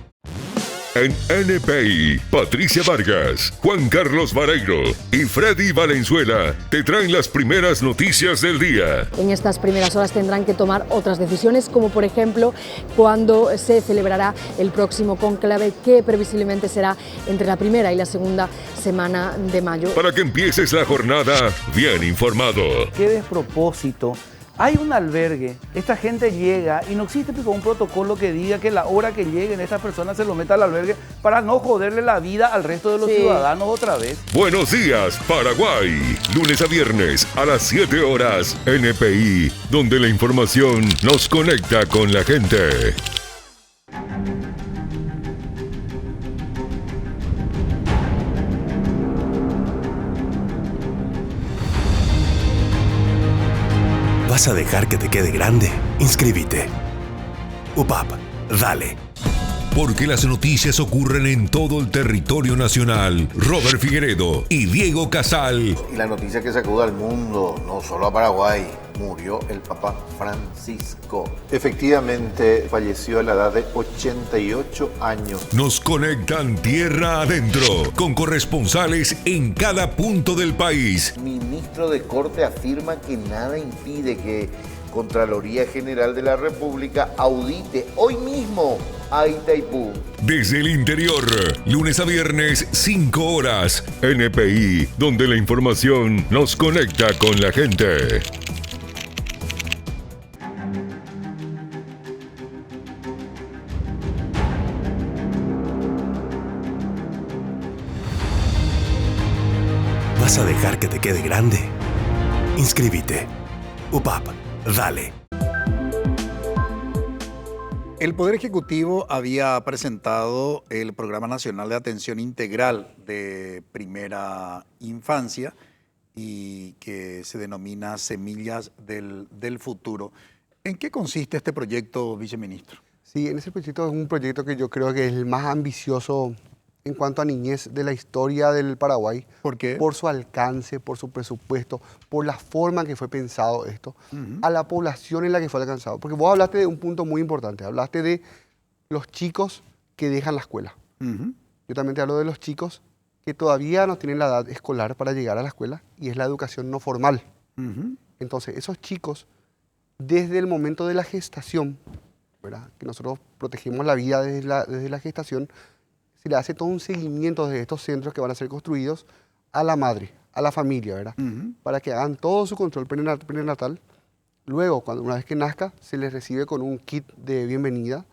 En NPI, Patricia Vargas, Juan Carlos Vareiro y Freddy Valenzuela te traen las primeras noticias del día. En estas primeras horas tendrán que tomar otras decisiones, como por ejemplo cuándo se celebrará el próximo cónclave, que previsiblemente será entre la primera y la segunda semana de mayo. Para que empieces la jornada bien informado. Qué despropósito. Hay un albergue, esta gente llega y no existe un protocolo que diga que la hora que lleguen estas personas se lo meta al albergue para no joderle la vida al resto de los ciudadanos otra vez. Buenos días, Paraguay. Lunes a viernes a las 7 horas, NPI, donde la información nos conecta con la gente. ¿Vas a dejar que te quede grande? Inscríbete. UPAP, dale. Porque las noticias ocurren en todo el territorio nacional. Robert Figueredo y Diego Casal. Y la noticia que sacude al mundo, no solo a Paraguay, murió el Papa Francisco. Efectivamente, falleció a la edad de 88 años. Nos conectan tierra adentro, con corresponsales en cada punto del país. Ministro de Corte afirma que nada impide que Contraloría General de la República audite hoy mismo a Itaipú. Desde el interior, lunes a viernes, 5 horas, NPI, donde la información nos conecta con la gente. ¿Vas a dejar que te quede grande? Inscríbete. UPAP, dale. El Poder Ejecutivo había presentado el Programa Nacional de Atención Integral de Primera Infancia y que se denomina Semillas del Futuro. ¿En qué consiste este proyecto, viceministro? Sí, en ese proyecto es un proyecto que yo creo que es el más ambicioso en cuanto a niñez de la historia del Paraguay. ¿Por qué? Por su alcance, por su presupuesto, por la forma en que fue pensado esto, a la población en la que fue alcanzado. Porque vos hablaste de un punto muy importante, hablaste de los chicos que dejan la escuela. Yo también te hablo de los chicos que todavía no tienen la edad escolar para llegar a la escuela y es la educación no formal. Entonces, esos chicos, desde el momento de la gestación, ¿verdad? Que nosotros protegemos la vida desde la gestación, se le hace todo un seguimiento de estos centros que van a ser construidos a la madre, a la familia, ¿verdad? Para que hagan todo su control prenatal. Luego, una vez que nazca, se les recibe con un kit de bienvenida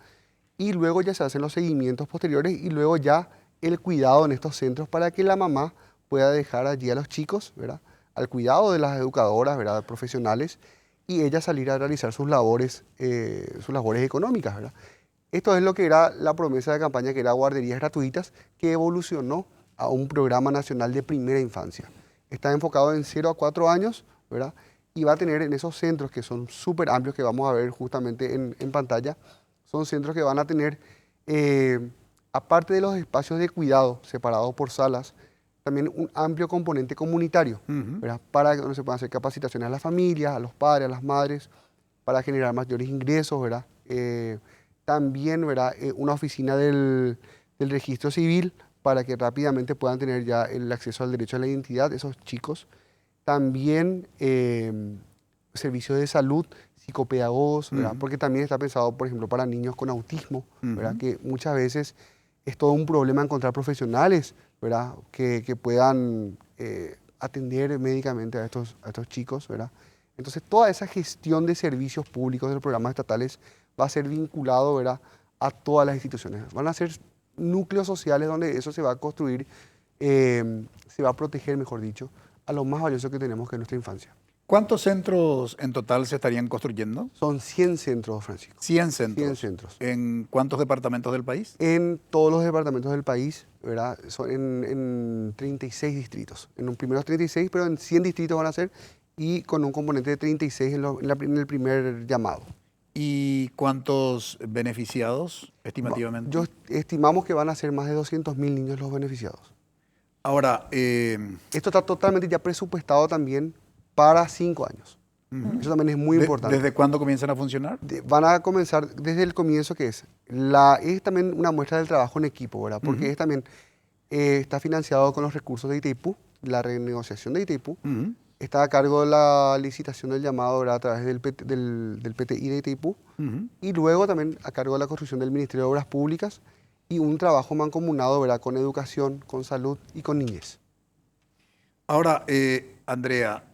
y luego ya se hacen los seguimientos posteriores y luego ya el cuidado en estos centros para que la mamá pueda dejar allí a los chicos, ¿verdad?, al cuidado de las educadoras, ¿verdad?, profesionales, y ella salir a realizar sus labores económicas, ¿verdad? Esto es lo que era la promesa de campaña, que era guarderías gratuitas, que evolucionó a un programa nacional de primera infancia. Está enfocado en 0 a 4 años, ¿verdad?, y va a tener en esos centros que son súper amplios, que vamos a ver justamente en pantalla, son centros que van a tener, aparte de los espacios de cuidado separados por salas, también un amplio componente comunitario, ¿verdad?, para donde se puedan hacer capacitaciones a las familias, a los padres, a las madres, para generar mayores ingresos, ¿verdad? También, ¿verdad?, una oficina del registro civil para que rápidamente puedan tener ya el acceso al derecho a la identidad esos chicos. También servicios de salud, psicopedagogos, ¿verdad?, porque también está pensado, por ejemplo, para niños con autismo, ¿verdad?, que muchas veces es todo un problema encontrar profesionales, ¿verdad?, que puedan atender médicamente a estos chicos, ¿verdad? Entonces, toda esa gestión de servicios públicos de los programas estatales va a ser vinculado, ¿verdad?, a todas las instituciones. Van a ser núcleos sociales donde eso se va a construir, se va a proteger, mejor dicho, a lo más valioso que tenemos, que es nuestra infancia. ¿Cuántos centros en total se estarían construyendo? Son 100 centros, Francisco. 100 centros. 100 centros. ¿En cuántos departamentos del país? En todos los departamentos del país, ¿verdad? Son en 36 distritos. En los primeros 36, pero en 100 distritos van a ser, y con un componente de 36 en el primer llamado. ¿Y cuántos beneficiados estimativamente? Estimamos que van a ser más de 200.000 niños los beneficiados. Ahora, esto está totalmente ya presupuestado también para 5 años. Eso también es muy importante. ¿Desde cuándo comienzan a funcionar? Van a comenzar desde el comienzo, que es también una muestra del trabajo en equipo, ¿verdad? Porque es también está financiado con los recursos de Itaipú, la renegociación de Itaipú. Está a cargo de la licitación del llamado, ¿verdad?, a través del PTI de Itaipú. Y luego también a cargo de la construcción del Ministerio de Obras Públicas, y un trabajo mancomunado, ¿verdad?, con educación, con salud y con niñez. Ahora, Andrea,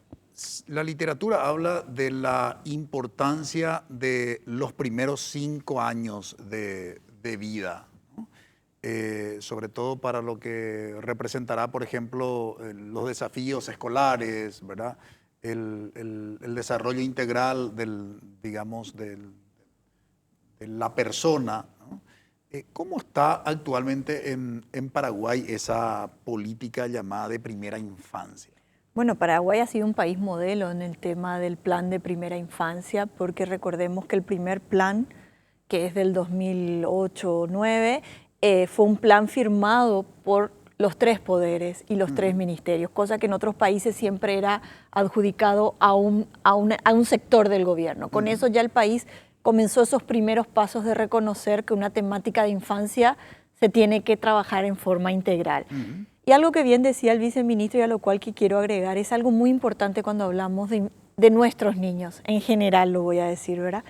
la literatura habla de la importancia de los primeros 5 años de vida, ¿no? Sobre todo para lo que representará, por ejemplo, los desafíos escolares, ¿verdad?, el desarrollo integral de la persona, ¿no? ¿Cómo está actualmente en Paraguay esa política llamada de primera infancia? Bueno, Paraguay ha sido un país modelo en el tema del plan de primera infancia, porque recordemos que el primer plan, que es del 2008-2009, fue un plan firmado por los 3 poderes y los 3 ministerios, cosa que en otros países siempre era adjudicado a un sector del gobierno. Con eso ya el país comenzó esos primeros pasos de reconocer que una temática de infancia se tiene que trabajar en forma integral. Y algo que bien decía el viceministro, y a lo cual que quiero agregar, es algo muy importante cuando hablamos de nuestros niños, en general lo voy a decir, ¿verdad?,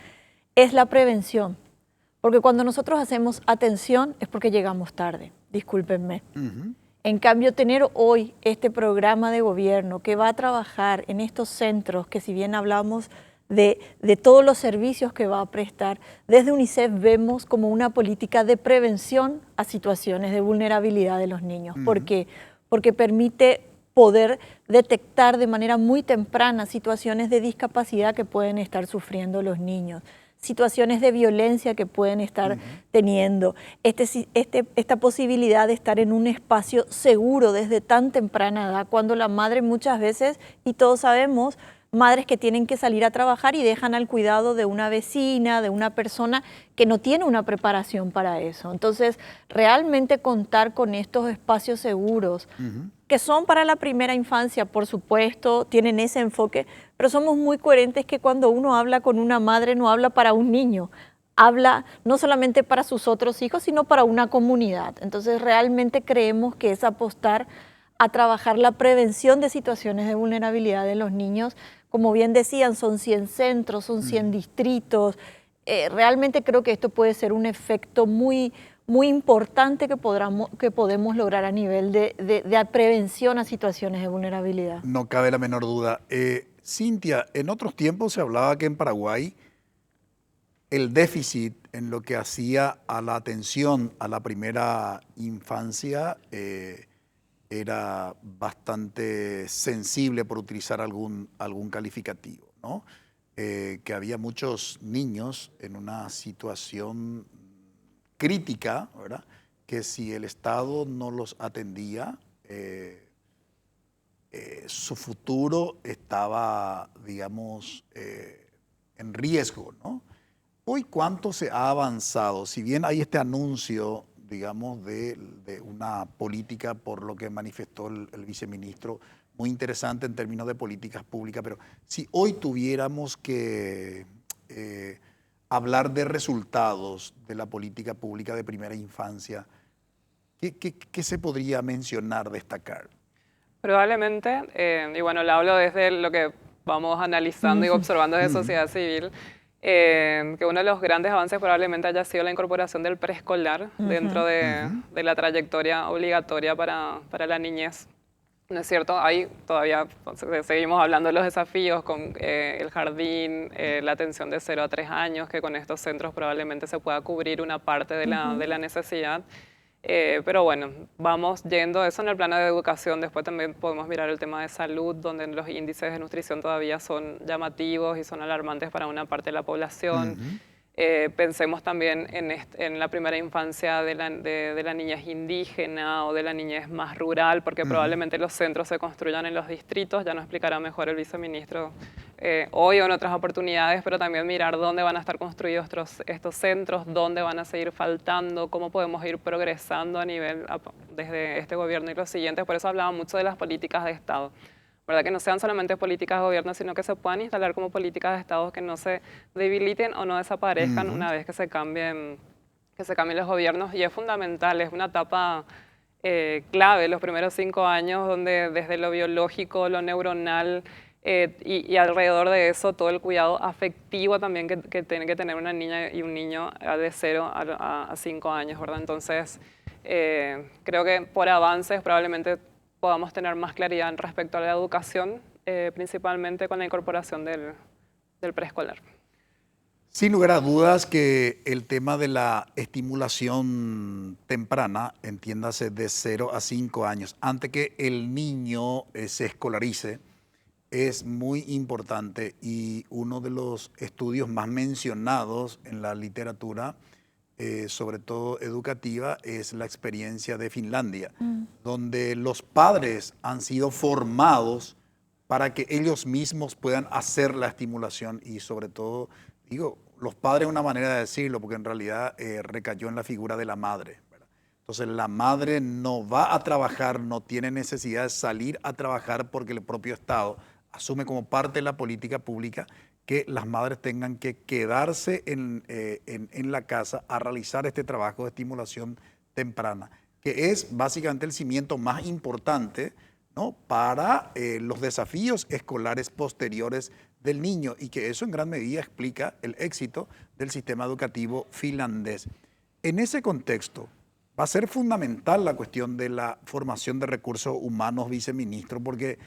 es la prevención. Porque cuando nosotros hacemos atención es porque llegamos tarde, discúlpenme. En cambio, tener hoy este programa de gobierno que va a trabajar en estos centros, que si bien hablamos de todos los servicios que va a prestar, desde UNICEF vemos como una política de prevención a situaciones de vulnerabilidad de los niños. ¿Por qué? Porque permite poder detectar de manera muy temprana situaciones de discapacidad que pueden estar sufriendo los niños, situaciones de violencia que pueden estar teniendo, esta posibilidad de estar en un espacio seguro desde tan temprana edad, cuando la madre muchas veces, y todos sabemos, madres que tienen que salir a trabajar y dejan al cuidado de una vecina, de una persona que no tiene una preparación para eso. Entonces, realmente contar con estos espacios seguros, que son para la primera infancia, por supuesto, tienen ese enfoque, pero somos muy coherentes que cuando uno habla con una madre no habla para un niño, habla no solamente para sus otros hijos, sino para una comunidad. Entonces, realmente creemos que es apostar a trabajar la prevención de situaciones de vulnerabilidad de los niños. Como bien decían, son 100 centros, son 100 distritos. Realmente creo que esto puede ser un efecto muy importante que podemos lograr a nivel de prevención a situaciones de vulnerabilidad. No cabe la menor duda. Cintia, en otros tiempos se hablaba que en Paraguay el déficit en lo que hacía a la atención a la primera infancia, era bastante sensible, por utilizar algún calificativo, ¿no? Que había muchos niños en una situación crítica, ¿verdad? Que si el Estado no los atendía, su futuro estaba, digamos, en riesgo, ¿no? Hoy, ¿cuánto se ha avanzado? Si bien hay este anuncio, digamos, de una política, por lo que manifestó el viceministro, muy interesante en términos de políticas públicas, pero si hoy tuviéramos que hablar de resultados de la política pública de primera infancia, ¿qué se podría mencionar, destacar? Probablemente, y bueno, lo hablo desde lo que vamos analizando y observando desde sociedad civil, que uno de los grandes avances probablemente haya sido la incorporación del preescolar dentro de la trayectoria obligatoria para la niñez. ¿No es cierto? Ahí todavía seguimos hablando de los desafíos con el jardín, la atención de 0 a 3 años, que con estos centros probablemente se pueda cubrir una parte de la necesidad. Pero bueno, vamos yendo eso en el plano de educación. Después también podemos mirar el tema de salud, donde los índices de nutrición todavía son llamativos y son alarmantes para una parte de la población. Pensemos también en la primera infancia de la niñez indígena o de la niñez más rural, porque probablemente los centros se construyan en los distritos, ya nos explicará mejor el viceministro hoy o en otras oportunidades, pero también mirar dónde van a estar construidos estos centros, dónde van a seguir faltando, cómo podemos ir progresando a nivel desde este gobierno y los siguientes. Por eso hablaba mucho de las políticas de Estado. ¿Verdad? Que no sean solamente políticas de gobierno, sino que se puedan instalar como políticas de Estado que no se debiliten o no desaparezcan una vez que se cambien los gobiernos. Y es fundamental, es una etapa clave, los primeros 5 años, donde desde lo biológico, lo neuronal y alrededor de eso todo el cuidado afectivo también que tiene que tener una niña y un niño de 0 a 5 años, ¿verdad? Entonces, creo que por avances probablemente podamos tener más claridad respecto a la educación, principalmente con la incorporación del preescolar. Sin lugar a dudas que el tema de la estimulación temprana, entiéndase de 0 a 5 años, antes que el niño se escolarice, es muy importante, y uno de los estudios más mencionados en la literatura, sobre todo educativa, es la experiencia de Finlandia, donde los padres han sido formados para que ellos mismos puedan hacer la estimulación, y sobre todo, digo, los padres es una manera de decirlo, porque en realidad recayó en la figura de la madre, ¿verdad? Entonces la madre no va a trabajar, no tiene necesidad de salir a trabajar, porque el propio Estado asume como parte de la política pública que las madres tengan que quedarse en la casa a realizar este trabajo de estimulación temprana, que es básicamente el cimiento más importante, ¿no?, para los desafíos escolares posteriores del niño, y que eso en gran medida explica el éxito del sistema educativo finlandés. En ese contexto, va a ser fundamental la cuestión de la formación de recursos humanos, viceministro, porque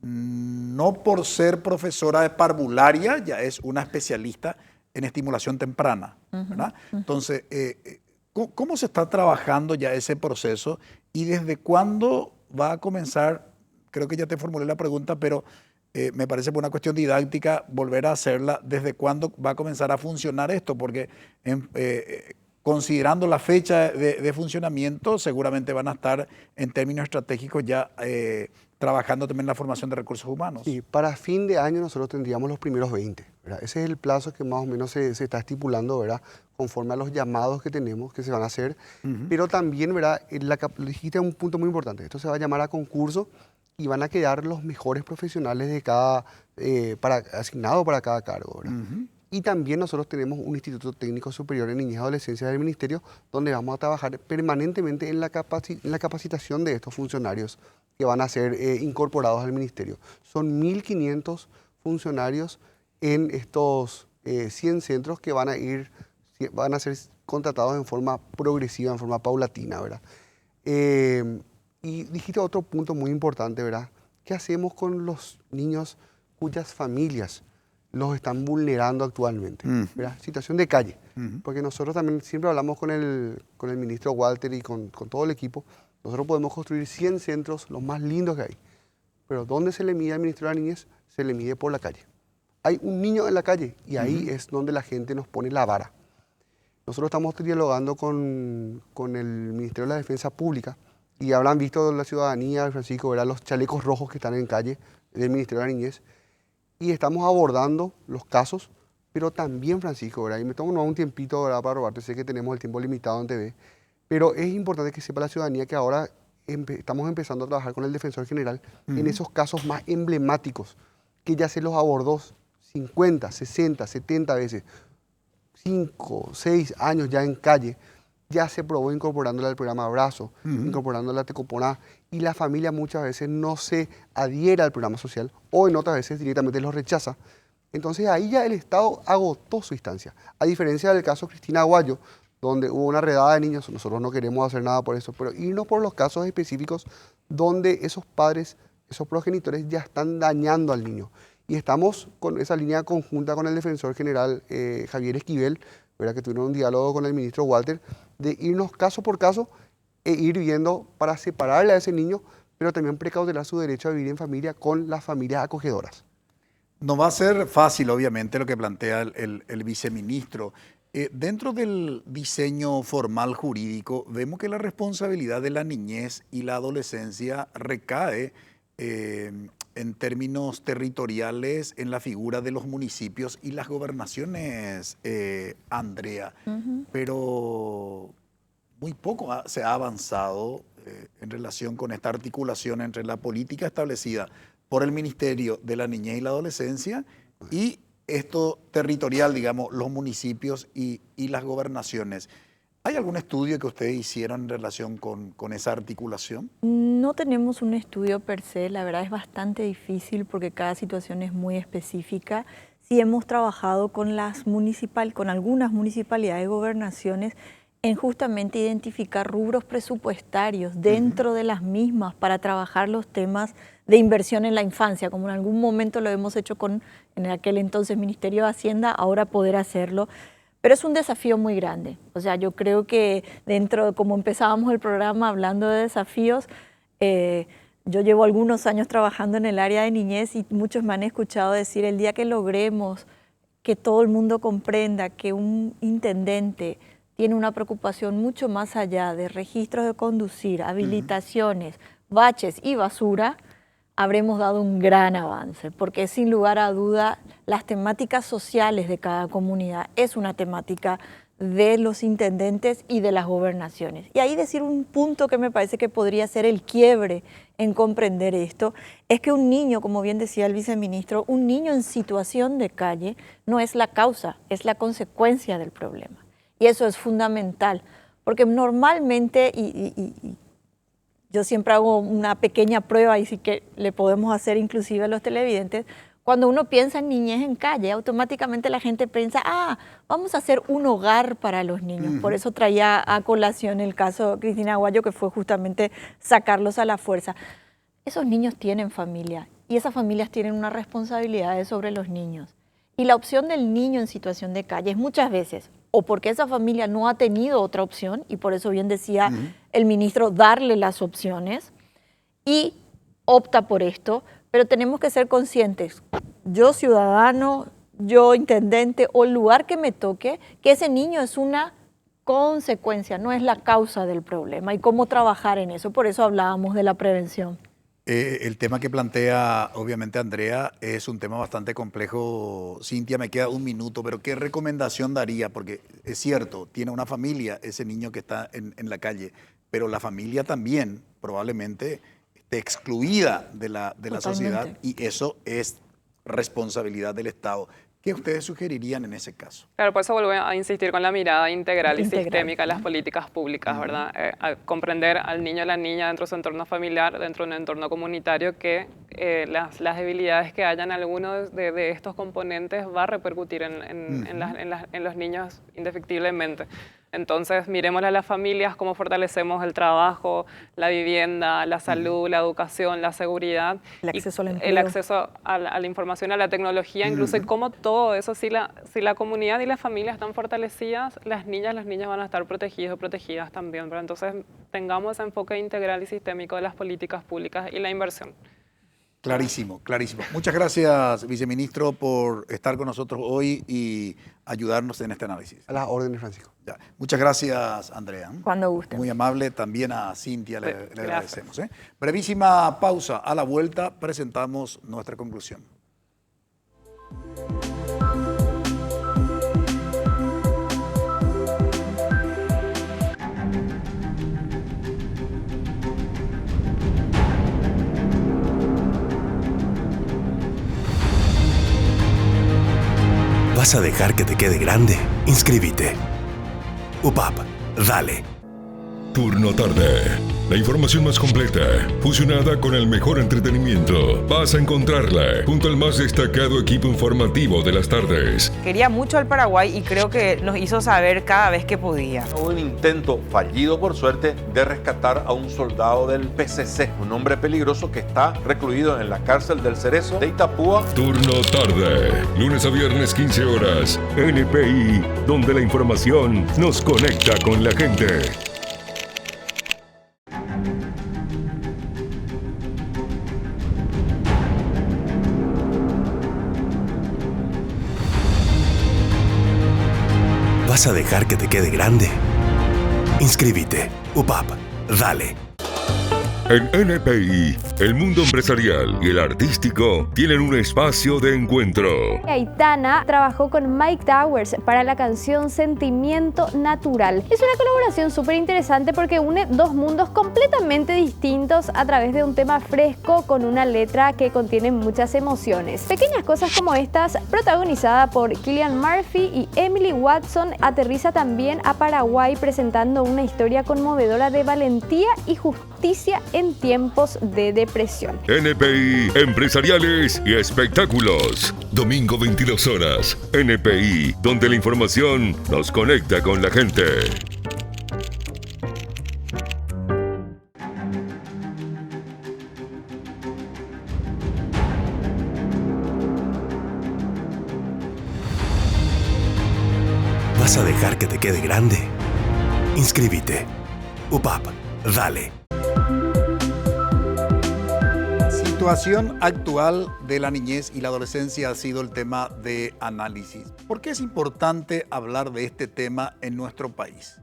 no por ser profesora de parvularia ya es una especialista en estimulación temprana, ¿verdad? Entonces, ¿cómo se está trabajando ya ese proceso y desde cuándo va a comenzar? Creo que ya te formulé la pregunta, pero me parece por una cuestión didáctica volver a hacerla. ¿Desde cuándo va a comenzar a funcionar esto? Porque considerando la fecha de funcionamiento, seguramente van a estar en términos estratégicos ya trabajando también en la formación de recursos humanos. Sí, para fin de año nosotros tendríamos los primeros 20, ¿verdad? Ese es el plazo que más o menos se está estipulando, ¿verdad?, conforme a los llamados que tenemos, que se van a hacer. Pero también, ¿verdad?, dijiste un punto muy importante. Esto se va a llamar a concurso y van a quedar los mejores profesionales de cada, asignados para cada cargo, ¿verdad? Y también nosotros tenemos un Instituto Técnico Superior en Niñez y Adolescencia del Ministerio, donde vamos a trabajar permanentemente en la capacitación de estos funcionarios que van a ser incorporados al Ministerio. Son 1.500 funcionarios en estos 100 centros que van a ser contratados en forma progresiva, en forma paulatina, ¿verdad? Y dijiste otro punto muy importante, ¿verdad? ¿Qué hacemos con los niños cuyas familias los están vulnerando actualmente. ¿Verdad? Situación de calle. Porque nosotros también siempre hablamos con el ministro Walter y con todo el equipo. Nosotros podemos construir 100 centros, los más lindos que hay. Pero ¿dónde se le mide al Ministerio de la Niñez? Se le mide por la calle. Hay un niño en la calle y ahí es donde la gente nos pone la vara. Nosotros estamos dialogando con el Ministerio de la Defensa Pública y habrán visto la ciudadanía, Francisco, ¿verdad? Los chalecos rojos que están en calle del Ministerio de la Niñez. Y estamos abordando los casos, pero también, Francisco, ¿verdad? Y me tomo un tiempito, ¿verdad? Para robarte, sé que tenemos el tiempo limitado en TV, pero es importante que sepa la ciudadanía que ahora estamos empezando a trabajar con el Defensor General en esos casos más emblemáticos, que ya se los abordó 50, 60, 70 veces, 5, 6 años ya en calle, ya se probó incorporándola al programa Abrazo, incorporándola a Tecoponá, y la familia muchas veces no se adhiere al programa social, o en otras veces directamente lo rechaza. Entonces ahí ya el Estado agotó su instancia. A diferencia del caso Cristina Aguayo, donde hubo una redada de niños, nosotros no queremos hacer nada por eso, pero irnos por los casos específicos donde esos padres, esos progenitores ya están dañando al niño. Y estamos con esa línea conjunta con el Defensor General Javier Esquivel, ¿verdad? Que tuvieron un diálogo con el ministro Walter, de irnos caso por caso e ir viendo para separarle a ese niño, pero también precautelar su derecho a vivir en familia con las familias acogedoras. No va a ser fácil, obviamente, lo que plantea el viceministro. Dentro del diseño formal jurídico, vemos que la responsabilidad de la niñez y la adolescencia recae en términos territoriales en la figura de los municipios y las gobernaciones, Andrea. Pero muy poco se ha avanzado en relación con esta articulación entre la política establecida por el Ministerio de la Niñez y la Adolescencia y esto territorial, digamos, los municipios y las gobernaciones. ¿Hay algún estudio que ustedes hicieron en relación con esa articulación? No tenemos un estudio per se, la verdad es bastante difícil porque cada situación es muy específica. Sí hemos trabajado con algunas municipalidades y gobernaciones en justamente identificar rubros presupuestarios dentro de las mismas para trabajar los temas de inversión en la infancia, como en algún momento lo hemos hecho en aquel entonces Ministerio de Hacienda, ahora poder hacerlo. Pero es un desafío muy grande. O sea, yo creo que como empezábamos el programa hablando de desafíos, yo llevo algunos años trabajando en el área de niñez y muchos me han escuchado decir, el día que logremos que todo el mundo comprenda que un intendente tiene una preocupación mucho más allá de registros de conducir, habilitaciones, baches y basura, habremos dado un gran avance, porque sin lugar a duda las temáticas sociales de cada comunidad es una temática de los intendentes y de las gobernaciones. Y ahí decir un punto que me parece que podría ser el quiebre en comprender esto, es que un niño, como bien decía el viceministro, un niño en situación de calle no es la causa, es la consecuencia del problema. Y eso es fundamental, porque normalmente, y yo siempre hago una pequeña prueba y sí que le podemos hacer inclusive a los televidentes, cuando uno piensa en niñez en calle, automáticamente la gente piensa, vamos a hacer un hogar para los niños. Por eso traía a colación el caso de Cristina Aguayo, que fue justamente sacarlos a la fuerza. Esos niños tienen familia y esas familias tienen unas responsabilidades sobre los niños. Y la opción del niño en situación de calle es muchas veces o porque esa familia no ha tenido otra opción, y por eso bien decía el ministro, darle las opciones, y opta por esto, pero tenemos que ser conscientes, yo ciudadano, yo intendente, o el lugar que me toque, que ese niño es una consecuencia, no es la causa del problema, y cómo trabajar en eso, por eso hablábamos de la prevención. El tema que plantea, obviamente, Andrea, es un tema bastante complejo. Cintia, me queda un minuto, pero ¿qué recomendación daría? Porque es cierto, tiene una familia ese niño que está en la calle, pero la familia también probablemente esté excluida de la sociedad y eso es responsabilidad del Estado. ¿Qué ustedes sugerirían en ese caso? Claro, por eso vuelvo a insistir con la mirada integral y sistémica de las políticas públicas, ¿verdad? A comprender al niño o la niña dentro de su entorno familiar, dentro de un entorno comunitario, que las debilidades que hayan en alguno de estos componentes va a repercutir en los niños indefectiblemente. Entonces, miremosle a las familias cómo fortalecemos el trabajo, la vivienda, la salud, la educación, la seguridad. El acceso al empleo. El acceso a la información, a la tecnología, incluso, y cómo todo eso, si la comunidad y las familias están fortalecidas, las niñas van a estar protegidos, protegidas también. Pero entonces, tengamos ese enfoque integral y sistémico de las políticas públicas y la inversión. Clarísimo, clarísimo. Muchas gracias, viceministro, por estar con nosotros hoy y ayudarnos en este análisis. A las órdenes, Francisco. Ya. Muchas gracias, Andrea. Cuando guste. Muy amable. También a Cintia le agradecemos. Brevísima pausa. A la vuelta presentamos nuestra conclusión. ¿Vas a dejar que te quede grande? Inscríbete. UPAP, dale. Turno tarde. La información más completa, fusionada con el mejor entretenimiento. Vas a encontrarla junto al más destacado equipo informativo de las tardes. Quería mucho al Paraguay y creo que nos hizo saber cada vez que podía. Hubo un intento fallido, por suerte, de rescatar a un soldado del PCC, un hombre peligroso que está recluido en la cárcel del Cerezo de Itapúa. Turno tarde, lunes a viernes 15 horas. NPI, donde la información nos conecta con la gente. ¿Vas a dejar que te quede grande? Inscríbete. UPAP, dale. En NPI, el mundo empresarial y el artístico tienen un espacio de encuentro. Aitana trabajó con Mike Towers para la canción Sentimiento Natural. Es una colaboración súper interesante porque une dos mundos completamente distintos a través de un tema fresco con una letra que contiene muchas emociones. Pequeñas cosas como estas, protagonizada por Cillian Murphy y Emily Watson, aterriza también a Paraguay presentando una historia conmovedora de valentía y justicia en tiempos de depresión. NPI, empresariales y espectáculos. Domingo 22 horas. NPI, donde la información nos conecta con la gente. ¿Vas a dejar que te quede grande? Inscríbete. UPAP, dale. Situación actual de la niñez y la adolescencia ha sido el tema de análisis. ¿Por qué es importante hablar de este tema en nuestro país?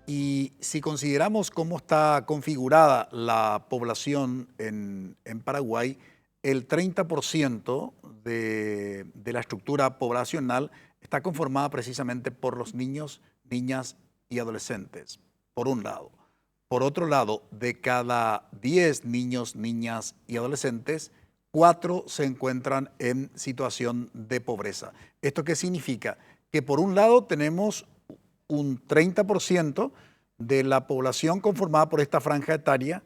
Y si consideramos cómo está configurada la población en Paraguay, el 30% de la estructura poblacional está conformada precisamente por los niños, niñas y adolescentes, por un lado. Por otro lado, de cada 10 niños, niñas y adolescentes, 4 se encuentran en situación de pobreza. ¿Esto qué significa? Que por un lado tenemos un 30% de la población conformada por esta franja etaria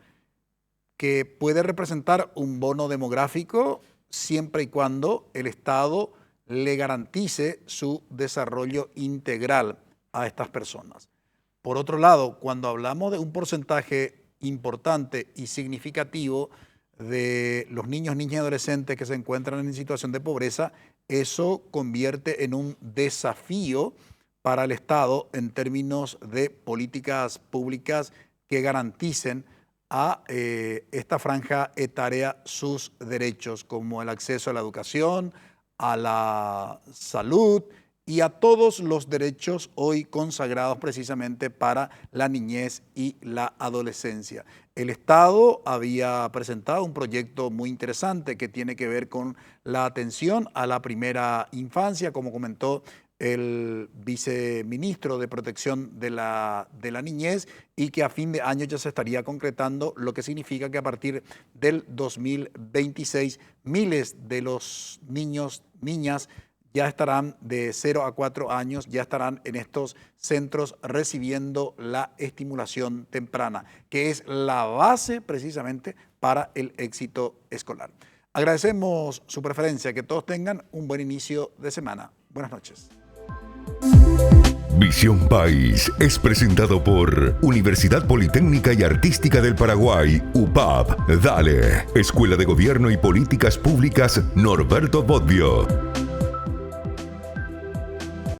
que puede representar un bono demográfico siempre y cuando el Estado le garantice su desarrollo integral a estas personas. Por otro lado, cuando hablamos de un porcentaje importante y significativo de los niños, niñas y adolescentes que se encuentran en situación de pobreza, eso convierte en un desafío para el Estado en términos de políticas públicas que garanticen a esta franja etaria sus derechos, como el acceso a la educación, a la salud y a todos los derechos hoy consagrados precisamente para la niñez y la adolescencia. El Estado había presentado un proyecto muy interesante que tiene que ver con la atención a la primera infancia, como comentó el viceministro de Protección de la Niñez, y que a fin de año ya se estaría concretando, lo que significa que a partir del 2026 miles de los niños, niñas, ya estarán de 0 a 4 años, ya estarán en estos centros recibiendo la estimulación temprana, que es la base precisamente para el éxito escolar. Agradecemos su preferencia, que todos tengan un buen inicio de semana. Buenas noches. Visión País es presentado por Universidad Politécnica y Artística del Paraguay, UPAP. Dale, Escuela de Gobierno y Políticas Públicas Norberto Bobbio.